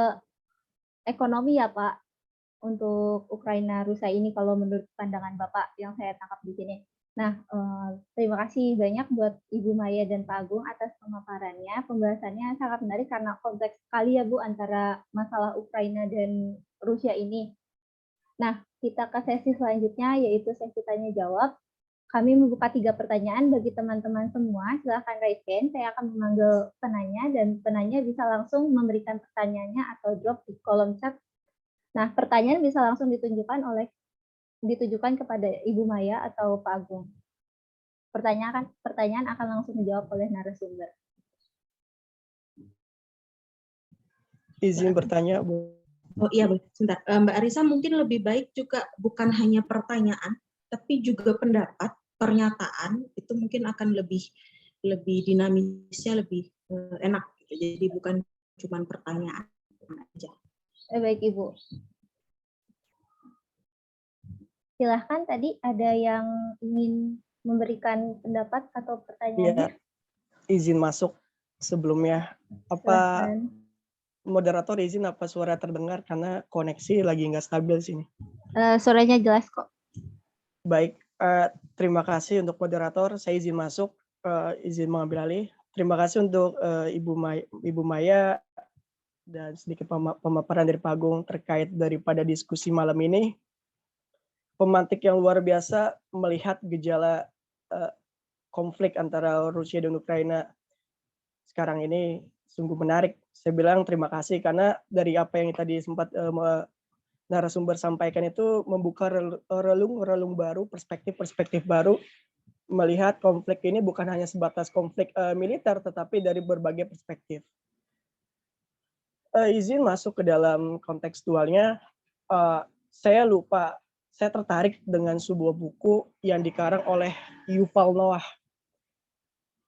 ekonomi ya Pak untuk Ukraina Rusia ini kalau menurut pandangan Bapak yang saya tangkap di sini. Nah, terima kasih banyak buat Ibu Maya dan Pak Agung atas pemaparannya. Pembahasannya sangat menarik karena kompleks sekali ya Bu antara masalah Ukraina dan Rusia ini. Nah, kita ke sesi selanjutnya yaitu sesi tanya jawab. Kami membuka 3 pertanyaan bagi teman-teman semua. Silahkan raise hand. Saya akan memanggil penanya dan penanya bisa langsung memberikan pertanyaannya atau drop di kolom chat. Nah, pertanyaan bisa langsung ditujukan kepada Ibu Maya atau Pak Agung. Pertanyaan akan langsung dijawab oleh narasumber. Izin bertanya, Bu. Oh iya, sebentar. Mbak Arisa mungkin lebih baik juga bukan hanya pertanyaan, tapi juga pendapat, pernyataan itu mungkin akan lebih dinamisnya lebih enak. Jadi bukan cuma pertanyaan aja. Baik Ibu. Silahkan tadi ada yang ingin memberikan pendapat atau pertanyaan. Ya, izin masuk sebelumnya. Apa Silahkan. moderator izin apa suara terdengar karena koneksi lagi nggak stabil sini. Suaranya jelas kok. Baik, terima kasih untuk moderator. Saya izin masuk, izin mengambil alih. Terima kasih untuk Ibu Maya dan sedikit pemaparan dari Pak Agung terkait daripada diskusi malam ini. Pemantik yang luar biasa melihat gejala konflik antara Rusia dan Ukraina sekarang ini sungguh menarik. Saya bilang terima kasih karena dari apa yang tadi sempat narasumber sampaikan itu membuka relung baru, perspektif baru, melihat konflik ini bukan hanya sebatas konflik militer, tetapi dari berbagai perspektif. Izin masuk ke dalam kontekstualnya, saya tertarik dengan sebuah buku yang dikarang oleh Yuval Noah.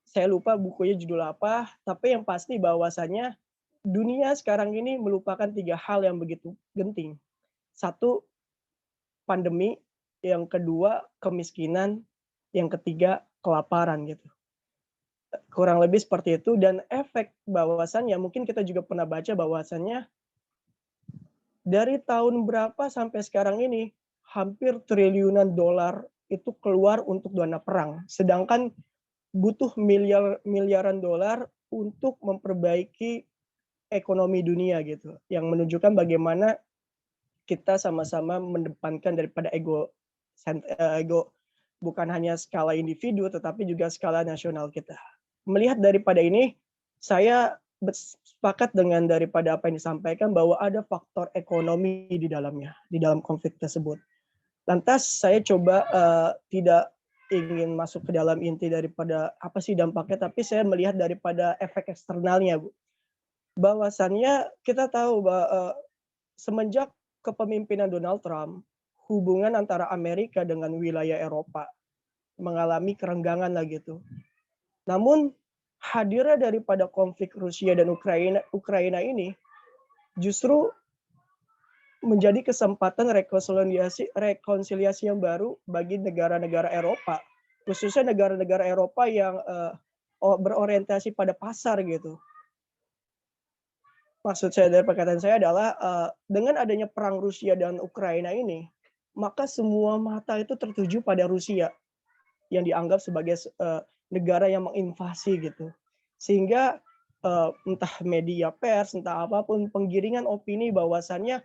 Saya lupa bukunya judul apa, tapi yang pasti bahwasannya dunia sekarang ini melupakan 3 hal yang begitu genting. 1, pandemi, yang kedua kemiskinan, yang ketiga kelaparan gitu. Kurang lebih seperti itu, dan efek bahwasannya mungkin kita juga pernah baca bahwasannya dari tahun berapa sampai sekarang ini hampir triliunan dolar itu keluar untuk dana perang, sedangkan butuh miliaran dolar untuk memperbaiki ekonomi dunia gitu, yang menunjukkan bagaimana kita sama-sama mendepankan daripada ego bukan hanya skala individu tetapi juga skala nasional kita. Melihat daripada ini, saya sepakat dengan daripada apa yang disampaikan bahwa ada faktor ekonomi di dalamnya, di dalam konflik tersebut. Lantas saya coba tidak ingin masuk ke dalam inti daripada apa sih dampaknya, tapi saya melihat daripada efek eksternalnya, Bu. Bahwasannya kita tahu bahwa semenjak kepemimpinan Donald Trump, hubungan antara Amerika dengan wilayah Eropa mengalami kerenggangan lah gitu. Namun hadirnya daripada konflik Rusia dan Ukraina ini justru menjadi kesempatan rekonsiliasi yang baru bagi negara-negara Eropa, khususnya negara-negara Eropa yang berorientasi pada pasar gitu. Maksud saya dari perkataan saya adalah dengan adanya perang Rusia dan Ukraina ini, maka semua mata itu tertuju pada Rusia yang dianggap sebagai negara yang menginvasi gitu. Sehingga entah media pers, entah apapun, penggiringan opini bahwasannya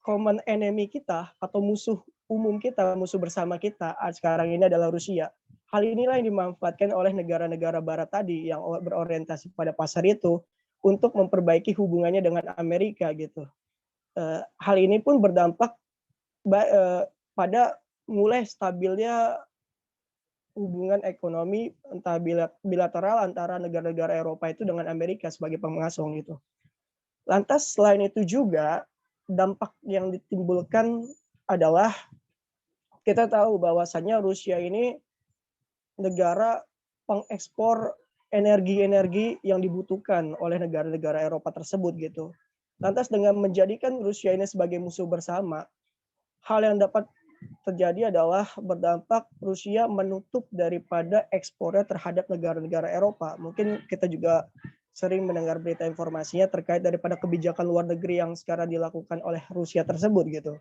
common enemy kita atau musuh umum kita, musuh bersama kita sekarang ini adalah Rusia. Hal inilah yang dimanfaatkan oleh negara-negara barat tadi yang berorientasi pada pasar itu untuk memperbaiki hubungannya dengan Amerika gitu. Hal ini pun berdampak pada mulai stabilnya hubungan ekonomi entah bilateral antara negara-negara Eropa itu dengan Amerika sebagai pengasong gitu. Lantas selain itu juga dampak yang ditimbulkan adalah kita tahu bahwasannya Rusia ini negara pengekspor energi-energi yang dibutuhkan oleh negara-negara Eropa tersebut gitu. Lantas dengan menjadikan Rusia ini sebagai musuh bersama, hal yang dapat terjadi adalah berdampak Rusia menutup daripada ekspornya terhadap negara-negara Eropa. Mungkin kita juga sering mendengar berita informasinya terkait daripada kebijakan luar negeri yang sekarang dilakukan oleh Rusia tersebut gitu.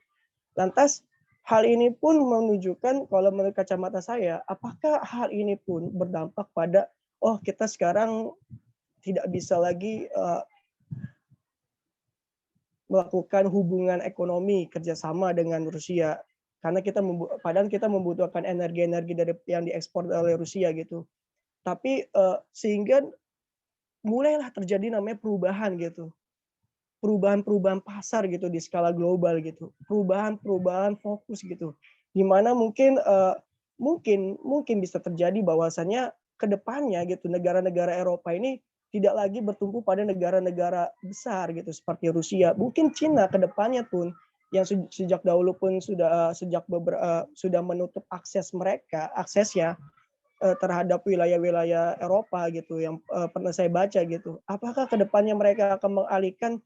Lantas hal ini pun menunjukkan kalau menurut kacamata saya, apakah hal ini pun berdampak pada kita sekarang tidak bisa lagi melakukan hubungan ekonomi kerjasama dengan Rusia karena padahal kita membutuhkan energi-energi dari yang diekspor oleh Rusia gitu. Tapi sehingga mulailah terjadi namanya perubahan gitu. Perubahan pasar gitu di skala global gitu. Perubahan fokus gitu. Di mana mungkin bisa terjadi bahwasannya ke depannya gitu negara-negara Eropa ini tidak lagi bertumpu pada negara-negara besar gitu seperti Rusia. Mungkin Cina ke depannya pun yang sejak dahulu pun sudah menutup aksesnya terhadap wilayah-wilayah Eropa gitu yang pernah saya baca gitu. Apakah kedepannya mereka akan mengalihkan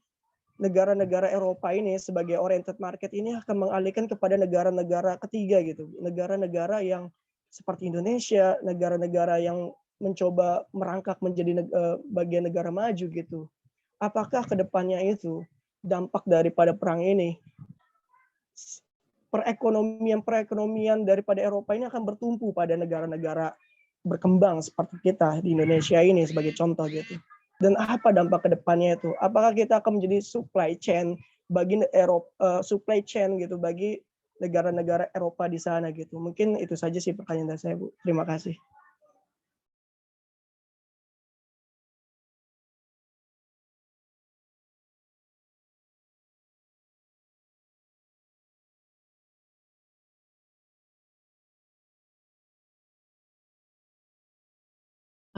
negara-negara Eropa ini sebagai oriented market ini akan mengalihkan kepada negara-negara ketiga gitu, negara-negara yang seperti Indonesia, negara-negara yang mencoba merangkak menjadi bagian negara maju gitu. Apakah kedepannya itu dampak daripada perang ini perekonomian daripada Eropa ini akan bertumpu pada negara-negara berkembang seperti kita di Indonesia ini sebagai contoh gitu. Dan apa dampak ke depannya itu? Apakah kita akan menjadi supply chain bagi supply chain gitu bagi negara-negara Eropa di sana gitu? Mungkin itu saja sih pertanyaan dari saya, Bu. Terima kasih.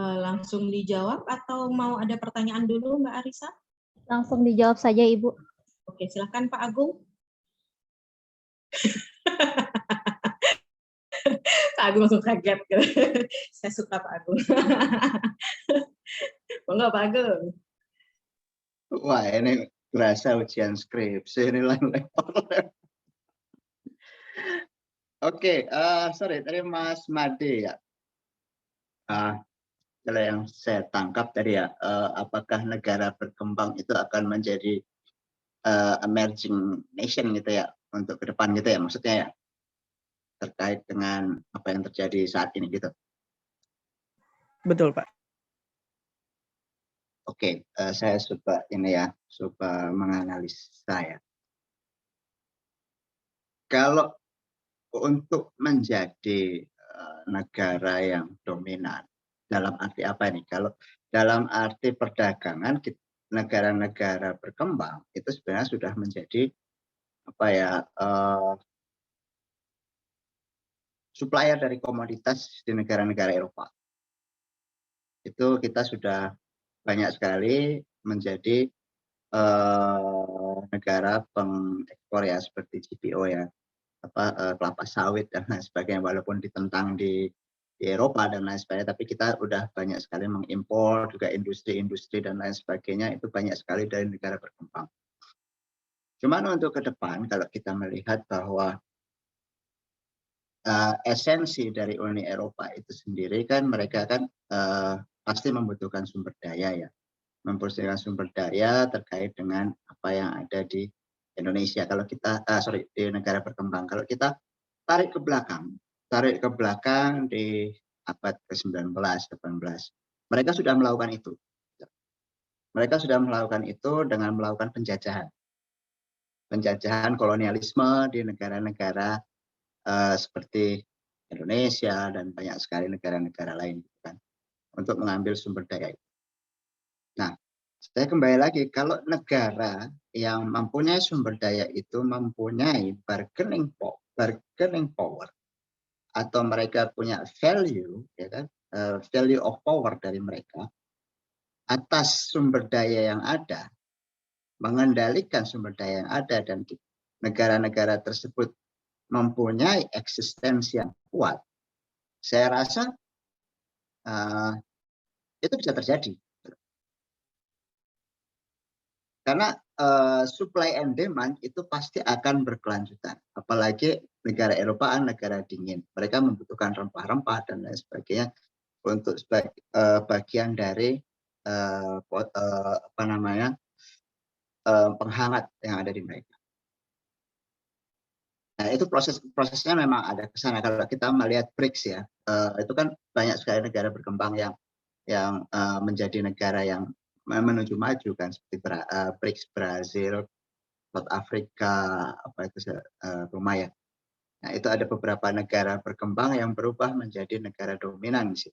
Langsung dijawab atau mau ada pertanyaan dulu, Mbak Arisa? Langsung dijawab saja, Ibu. Oke, silakan Pak Agung. Pak Agung langsung kaget. Saya suka Pak Agung. Enggak, Pak Agung. Wah, ini berasa ujian skripsi ini. Oke, sorry, tadi Mas Made ya. Kalau yang saya tangkap tadi ya, apakah negara berkembang itu akan menjadi emerging nation gitu ya untuk ke depan gitu ya, maksudnya ya terkait dengan apa yang terjadi saat ini gitu. Betul, Pak. Oke, saya coba ini ya, coba menganalisa ya. Kalau untuk menjadi negara yang dominan, dalam arti apa ini? Kalau dalam arti perdagangan, negara-negara berkembang itu sebenarnya sudah menjadi apa ya, supplier dari komoditas di negara-negara Eropa. Itu kita sudah banyak sekali menjadi negara pengekspor ya, seperti GPO ya, kelapa sawit dan lain sebagainya, walaupun ditentang di Eropa dan lain sebagainya, tapi kita udah banyak sekali mengimpor juga industri-industri dan lain sebagainya, itu banyak sekali dari negara berkembang. Cuman untuk ke depan kalau kita melihat bahwa esensi dari Uni Eropa itu sendiri kan mereka kan pasti membutuhkan sumber daya ya, membutuhkan sumber daya terkait dengan apa yang ada di Indonesia. Kalau kita di negara berkembang, kalau kita tarik ke belakang di abad ke-19, 18, mereka sudah melakukan itu. Mereka sudah melakukan itu dengan melakukan penjajahan kolonialisme di negara-negara seperti Indonesia dan banyak sekali negara-negara lain kan, untuk mengambil sumber daya itu. Nah, saya kembali lagi, kalau negara yang mempunyai sumber daya itu mempunyai bargaining power atau mereka punya value, ya kan, value of power dari mereka atas sumber daya yang ada, mengendalikan sumber daya yang ada, dan negara-negara tersebut mempunyai eksistensi yang kuat, saya rasa itu bisa terjadi. Karena supply and demand itu pasti akan berkelanjutan. Apalagi negara Eropa, negara dingin. Mereka membutuhkan rempah-rempah dan lain sebagainya untuk bagian dari penghangat yang ada di mereka. Nah, itu prosesnya memang ada ke sana. Kalau kita melihat BRICS ya, itu kan banyak sekali negara berkembang yang menjadi negara yang menuju maju kan, seperti BRICS, Brazil, South Africa, apa itu ya. Nah, itu ada beberapa negara berkembang yang berubah menjadi negara dominan sih,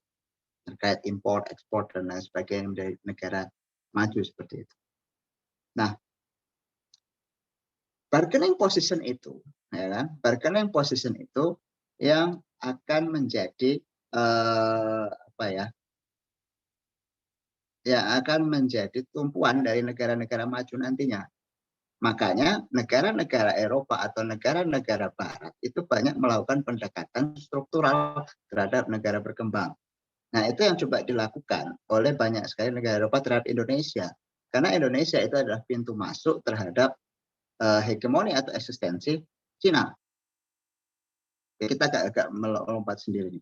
terkait impor, ekspor dan lain sebagainya, menjadi negara maju seperti itu. Nah, bargaining position itu, ya kan? Bargaining position itu yang akan menjadi yang akan menjadi tumpuan dari negara-negara maju nantinya. Makanya negara-negara Eropa atau negara-negara Barat itu banyak melakukan pendekatan struktural terhadap negara berkembang. Nah, itu yang coba dilakukan oleh banyak sekali negara Eropa terhadap Indonesia. Karena Indonesia itu adalah pintu masuk terhadap hegemoni atau eksistensi Cina. Kita agak melompat sendiri.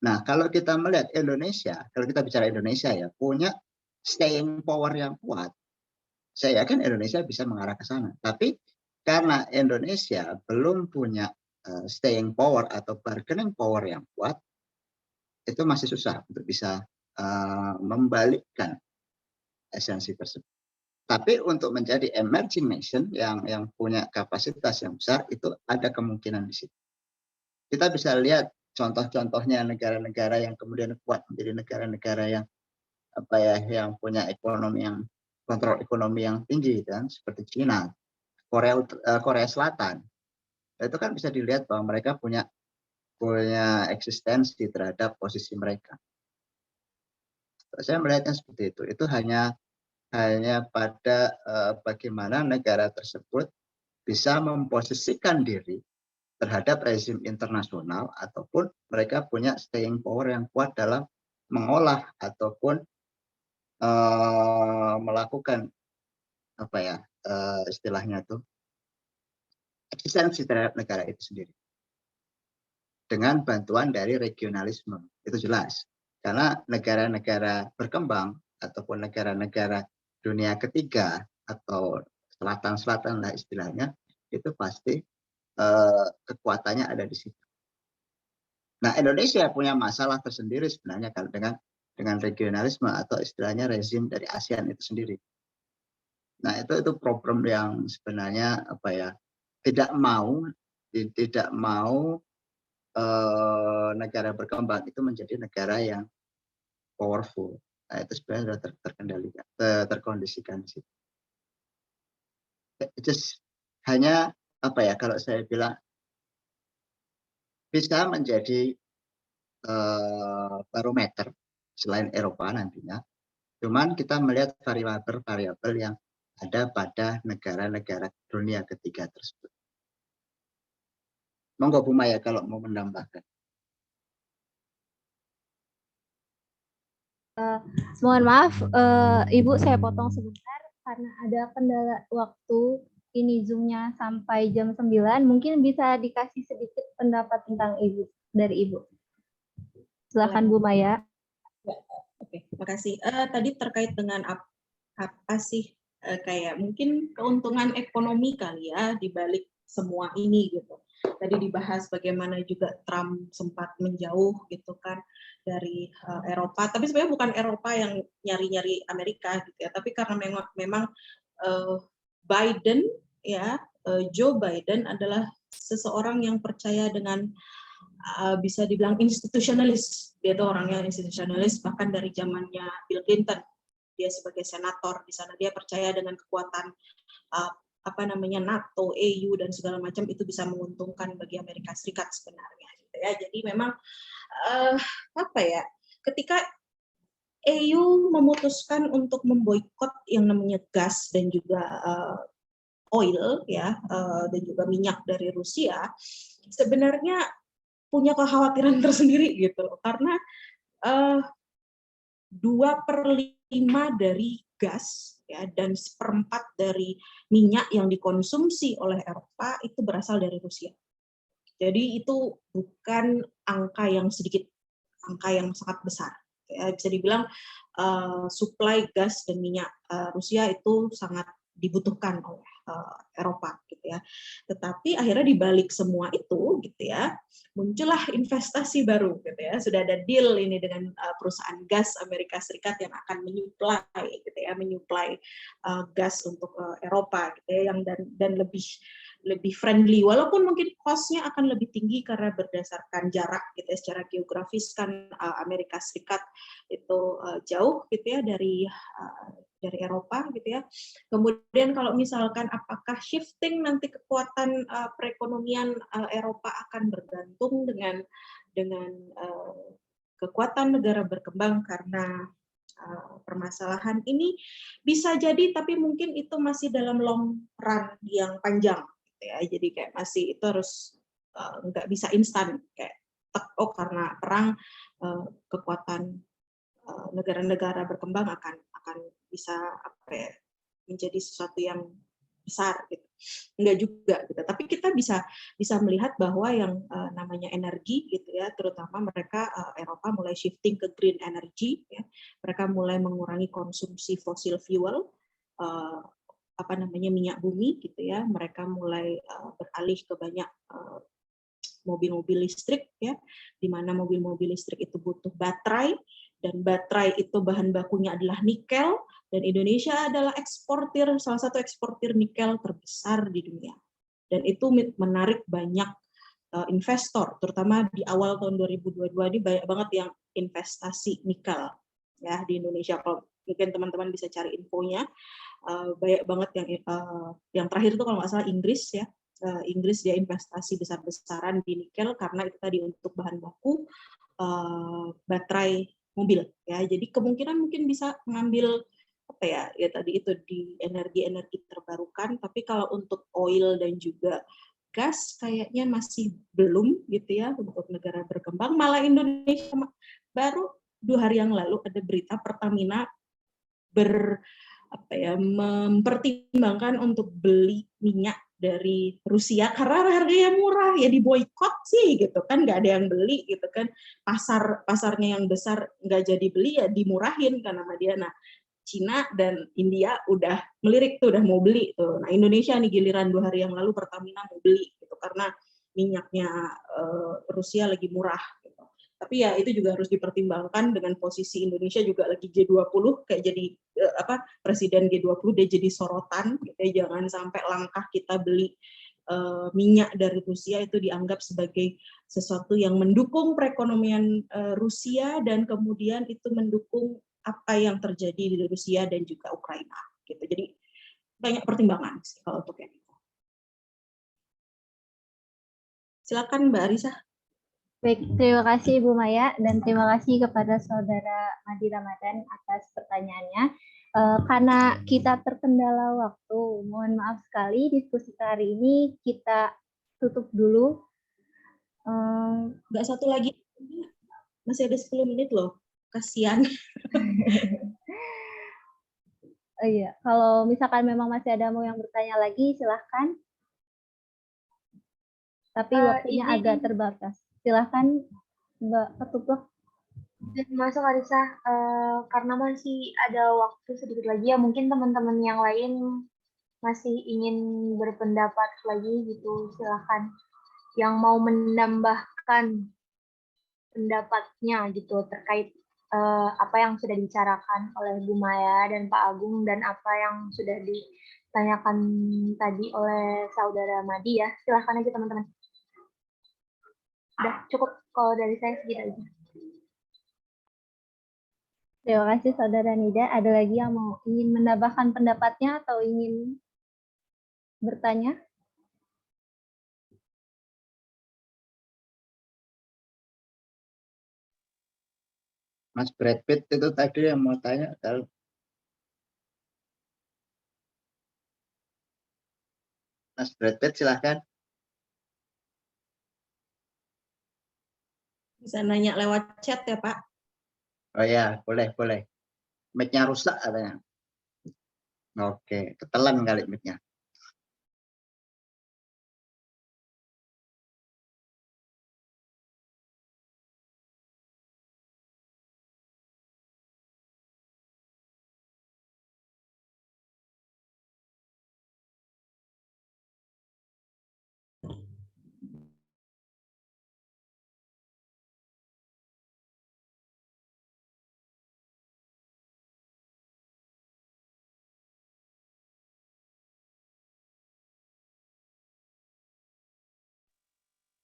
Nah, kalau kita melihat Indonesia, kalau kita bicara Indonesia ya, punya staying power yang kuat, saya yakin Indonesia bisa mengarah ke sana. Tapi karena Indonesia belum punya staying power atau bargaining power yang kuat, itu masih susah untuk bisa membalikkan esensi tersebut. Tapi untuk menjadi emerging nation yang punya kapasitas yang besar, itu ada kemungkinan di situ. Kita bisa lihat contoh-contohnya negara-negara yang kemudian kuat menjadi negara-negara yang yang punya ekonomi yang kontrol ekonomi yang tinggi, kan, seperti Cina, Korea Selatan. Itu kan bisa dilihat bahwa mereka punya eksistensi terhadap posisi mereka. Saya melihatnya seperti itu. Itu hanya pada bagaimana negara tersebut bisa memposisikan diri terhadap rezim internasional, ataupun mereka punya staying power yang kuat dalam mengolah ataupun melakukan istilahnya itu eksistensi terhadap negara itu sendiri dengan bantuan dari regionalisme. Itu jelas, karena negara-negara berkembang ataupun negara-negara dunia ketiga atau selatan-selatan lah istilahnya, itu pasti kekuatannya ada di situ. Nah, Indonesia punya masalah tersendiri sebenarnya kalau dengan regionalisme atau istilahnya rezim dari ASEAN itu sendiri. Nah, itu problem yang sebenarnya tidak mau negara berkembang itu menjadi negara yang powerful. Nah, itu sebenarnya sudah terkendalikan, terkondisikan sih. Just hanya kalau saya bilang bisa menjadi barometer selain Eropa nantinya. Cuman kita melihat variabel-variabel yang ada pada negara-negara dunia ketiga tersebut. Monggo Bu Maya kalau mau menambahkan. Mohon maaf, Ibu, saya potong sebentar karena ada kendala waktu. Ini Zoom-nya sampai jam 9. Mungkin bisa dikasih sedikit pendapat tentang dari Ibu. Silakan Bu Maya. Ya, oke, makasih. Tadi terkait dengan apa sih kayak mungkin keuntungan ekonomi kali ya di balik semua ini gitu. Tadi dibahas bagaimana juga Trump sempat menjauh gitu kan dari Eropa. Tapi sebenarnya bukan Eropa yang nyari-nyari Amerika gitu ya. Tapi karena memang Biden ya, Joe Biden adalah seseorang yang percaya dengan bisa dibilang institusionalis. Dia itu orangnya institusionalis bahkan dari zamannya Bill Clinton. Dia sebagai senator di sana, dia percaya dengan kekuatan NATO, EU dan segala macam itu bisa menguntungkan bagi Amerika Serikat sebenarnya gitu ya. Jadi memang ketika EU memutuskan untuk memboikot yang namanya gas dan juga oil ya dan juga minyak dari Rusia, sebenarnya punya kekhawatiran tersendiri gitu loh, karena 2/5 dari gas ya dan 1/4 dari minyak yang dikonsumsi oleh Eropa itu berasal dari Rusia. Jadi itu bukan angka yang sedikit, angka yang sangat besar. Ya, bisa dibilang suplai gas dan minyak Rusia itu sangat dibutuhkan oleh Eropa gitu ya. Tetapi akhirnya di balik semua itu gitu ya, muncullah investasi baru gitu ya. Sudah ada deal ini dengan perusahaan gas Amerika Serikat yang akan menyuplai gitu ya, menyuplai gas untuk Eropa gitu ya, yang dan lebih friendly, walaupun mungkin cost-nya akan lebih tinggi karena berdasarkan jarak gitu ya, secara geografis kan Amerika Serikat itu jauh gitu ya dari Eropa gitu ya. Kemudian kalau misalkan apakah shifting nanti kekuatan perekonomian Eropa akan bergantung dengan kekuatan negara berkembang karena permasalahan ini, bisa jadi, tapi mungkin itu masih dalam long run yang panjang gitu ya. Jadi kayak masih itu harus nggak bisa instan kayak karena perang kekuatan negara-negara berkembang akan bisa menjadi sesuatu yang besar gitu. Enggak juga gitu. Tapi kita bisa melihat bahwa yang namanya energi gitu ya, terutama mereka Eropa mulai shifting ke green energy ya. Mereka mulai mengurangi konsumsi fossil fuel minyak bumi gitu ya. Mereka mulai beralih ke banyak mobil-mobil listrik ya, di mana mobil-mobil listrik itu butuh baterai, dan baterai itu bahan bakunya adalah nikel, dan Indonesia adalah salah satu eksportir nikel terbesar di dunia. Dan itu menarik banyak investor, terutama di awal tahun 2022 ini banyak banget yang investasi nikel ya di Indonesia. Kalau mungkin teman-teman bisa cari infonya, banyak banget yang terakhir itu kalau nggak salah Inggris ya. Inggris dia investasi besar-besaran di nikel karena itu tadi untuk bahan baku baterai mobil ya. Jadi kemungkinan mungkin bisa mengambil apa ya tadi itu di energi terbarukan, tapi kalau untuk oil dan juga gas kayaknya masih belum gitu ya untuk negara berkembang. Malah Indonesia baru 2 hari yang lalu ada berita Pertamina mempertimbangkan untuk beli minyak dari Rusia karena harganya murah, ya diboikot sih gitu kan, nggak ada yang beli gitu kan, pasarnya yang besar nggak jadi beli ya dimurahin kan sama dia. Nah Cina dan India udah melirik tuh, udah mau beli tuh. Nah Indonesia nih giliran 2 hari yang lalu Pertamina mau beli gitu karena minyaknya Rusia lagi murah gitu. Tapi ya itu juga harus dipertimbangkan dengan posisi Indonesia juga lagi G20 kayak jadi presiden G20 dia jadi sorotan gitu ya. Jangan sampai langkah kita beli minyak dari Rusia itu dianggap sebagai sesuatu yang mendukung perekonomian Rusia dan kemudian itu mendukung apa yang terjadi di Rusia dan juga Ukraina gitu. Jadi banyak pertimbangan sih kalau untuk yang itu. Silakan Mbak Arisa. Baik, terima kasih Ibu Maya dan terima kasih kepada Saudara Madi Ramadan atas pertanyaannya. Karena kita terkendala waktu, mohon maaf sekali diskusi hari ini kita tutup dulu. Nggak satu lagi, masih ada 10 menit loh, kasihan. Iya, kalau misalkan memang masih ada mau yang bertanya lagi, silahkan. Tapi waktunya agak terbatas. Silahkan Mbak Ketuplok. Masuk Arisa, karena masih ada waktu sedikit lagi ya, mungkin teman-teman yang lain masih ingin berpendapat lagi gitu, silahkan. Yang mau menambahkan pendapatnya gitu terkait apa yang sudah dibicarakan oleh Bu Maya dan Pak Agung dan apa yang sudah ditanyakan tadi oleh Saudara Madi ya, silahkan aja teman-teman. Udah cukup kalau dari saya segitu aja. Terima kasih Saudara Nida. Ada lagi yang ingin menambahkan pendapatnya atau ingin bertanya? Mas Brad Pitt itu tadi yang mau tanya kalau Mas Brad Pitt silahkan. Bisa nanya lewat chat ya Pak. Oh ya, boleh. Mic-nya rusak katanya. Oke, ketelan kali mic-nya.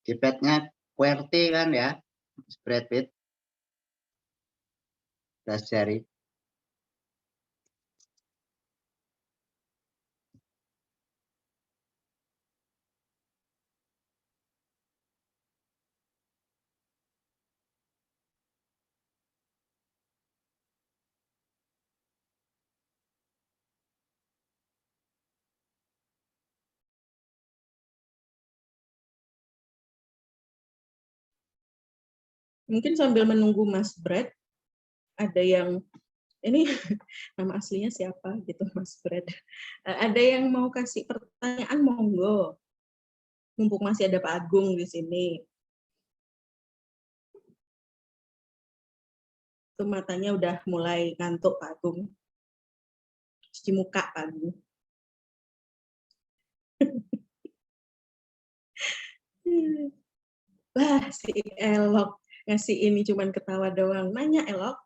Keypad-nya QWERTY kan ya, Brad Pitt. Belas jari. Mungkin sambil menunggu Mas Brad, ada yang ini nama aslinya siapa gitu Mas Brad. Ada yang mau kasih pertanyaan, monggo. Mumpung masih ada Pak Agung di sini. Itu matanya udah mulai ngantuk Pak Agung. Cuci muka Pak Agung. Bah, si Elok ngasih ini cuman ketawa doang. Nanya Elok.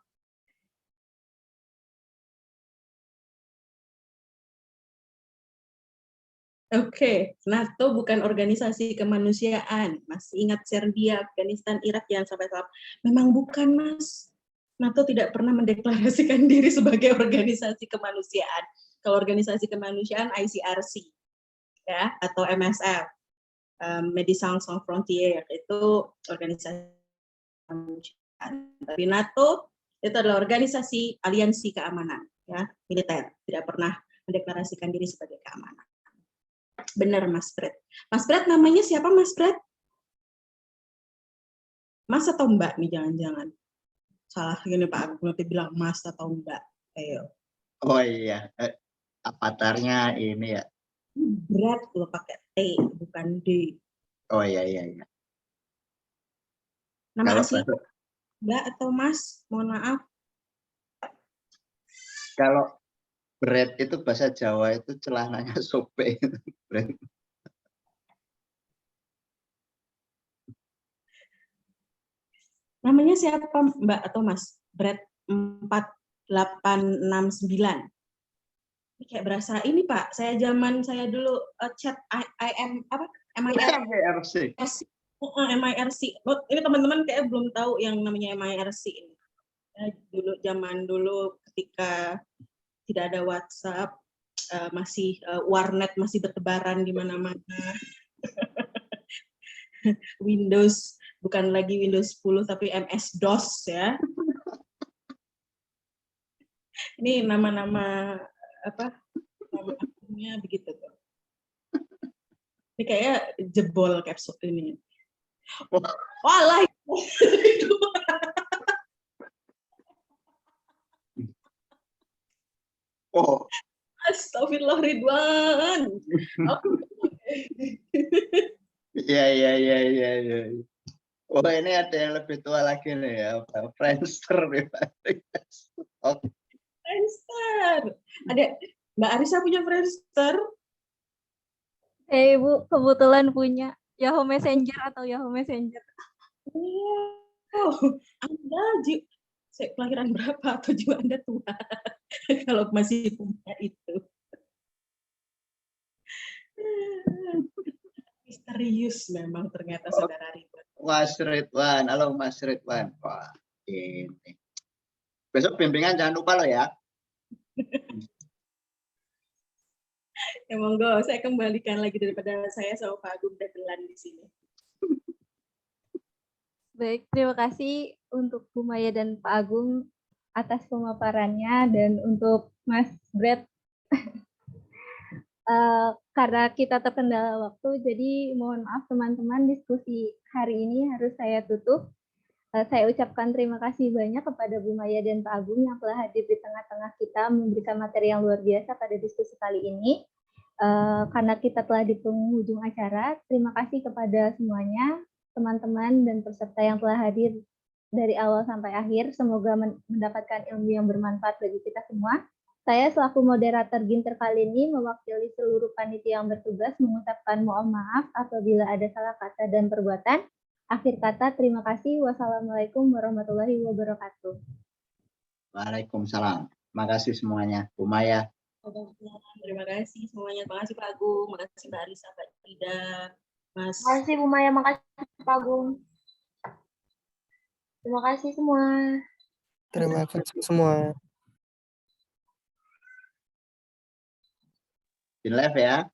Oke, NATO bukan organisasi kemanusiaan. Masih ingat Serbia, Afghanistan, Irak, jangan sampai salah. Memang bukan, Mas. NATO tidak pernah mendeklarasikan diri sebagai organisasi kemanusiaan. Kalau organisasi kemanusiaan ICRC, ya, atau MSF, Médecins Sans Frontières, itu organisasi kemanusiaan. Tapi NATO itu adalah organisasi aliansi keamanan, ya, militer. Tidak pernah mendeklarasikan diri sebagai keamanan. Benar, Mas Fred. Mas Fred, namanya siapa, Mas Fred? Mas atau Mbak nih, jangan-jangan. Salah gini Pak Agung, nanti bilang Mas atau Mbak. Ayo. Oh iya, avatarnya ini ya. Brad lo pakai T, bukan D. Oh iya, iya. Nama Kalau asli bahasa, Mbak atau Mas? Mohon maaf. kalau bread itu bahasa Jawa itu celananya sobek. Bread. Namanya siapa, Mbak atau Mas? Brad 4869. Ini kayak berasa ini Pak, saya zaman saya dulu chat IM apa? MIRC. MIRC. Oh, ini teman-teman kayak belum tahu yang namanya MIRC ini. Ya, zaman dulu ketika tidak ada WhatsApp, masih warnet masih bertebaran di mana-mana. Windows bukan lagi Windows 10 tapi MS-DOS ya. Ini nama-nama apa? Nama akunnya begitu tuh. Ini kayak jebol capsule ini. Walah. Oh. Astagfirullah Ridwan. Iya. Oh ini ada yang lebih tua lagi nih ya, Friendster. Oh. Friendster. Ada Mbak Arisa punya Friendster? Ibu kebetulan punya Yahoo Messenger atau Yahoo Messenger. Wow, Anda kelahiran berapa atau juga Anda tua kalau masih punya itu? Misterius memang ternyata saudara Ridwan. Mas Ridwan, halo Mas Ridwan. Wah, ini. Besok bimbingan jangan lupa loh ya. Ya monggo, saya kembalikan lagi daripada saya sama Pak Agung dagelan di sini. Baik, terima kasih untuk Bu Maya dan Pak Agung atas pemaparannya dan untuk Mas Brad. Karena kita terkendala waktu, jadi mohon maaf teman-teman, diskusi hari ini harus saya tutup. Saya ucapkan terima kasih banyak kepada Bu Maya dan Pak Agung yang telah hadir di tengah-tengah kita memberikan materi yang luar biasa pada diskusi kali ini. Karena kita telah di penghujung acara, terima kasih kepada semuanya, teman-teman dan peserta yang telah hadir dari awal sampai akhir. Semoga mendapatkan ilmu yang bermanfaat bagi kita semua. Saya selaku moderator Ginter kali ini mewakili seluruh panitia yang bertugas mengucapkan mohon maaf apabila ada salah kata dan perbuatan. Akhir kata, terima kasih. Wassalamualaikum warahmatullahi wabarakatuh. Waalaikumsalam. Terima kasih semuanya. Bu Maya. Terima kasih semuanya. Terima kasih Pak Agung. Terima kasih Mbak Arisa, Mbak Ida, Mas. Terima kasih Bu Maya, makasih Pak Agung. Terima kasih semua. Terima kasih semua. Di live ya.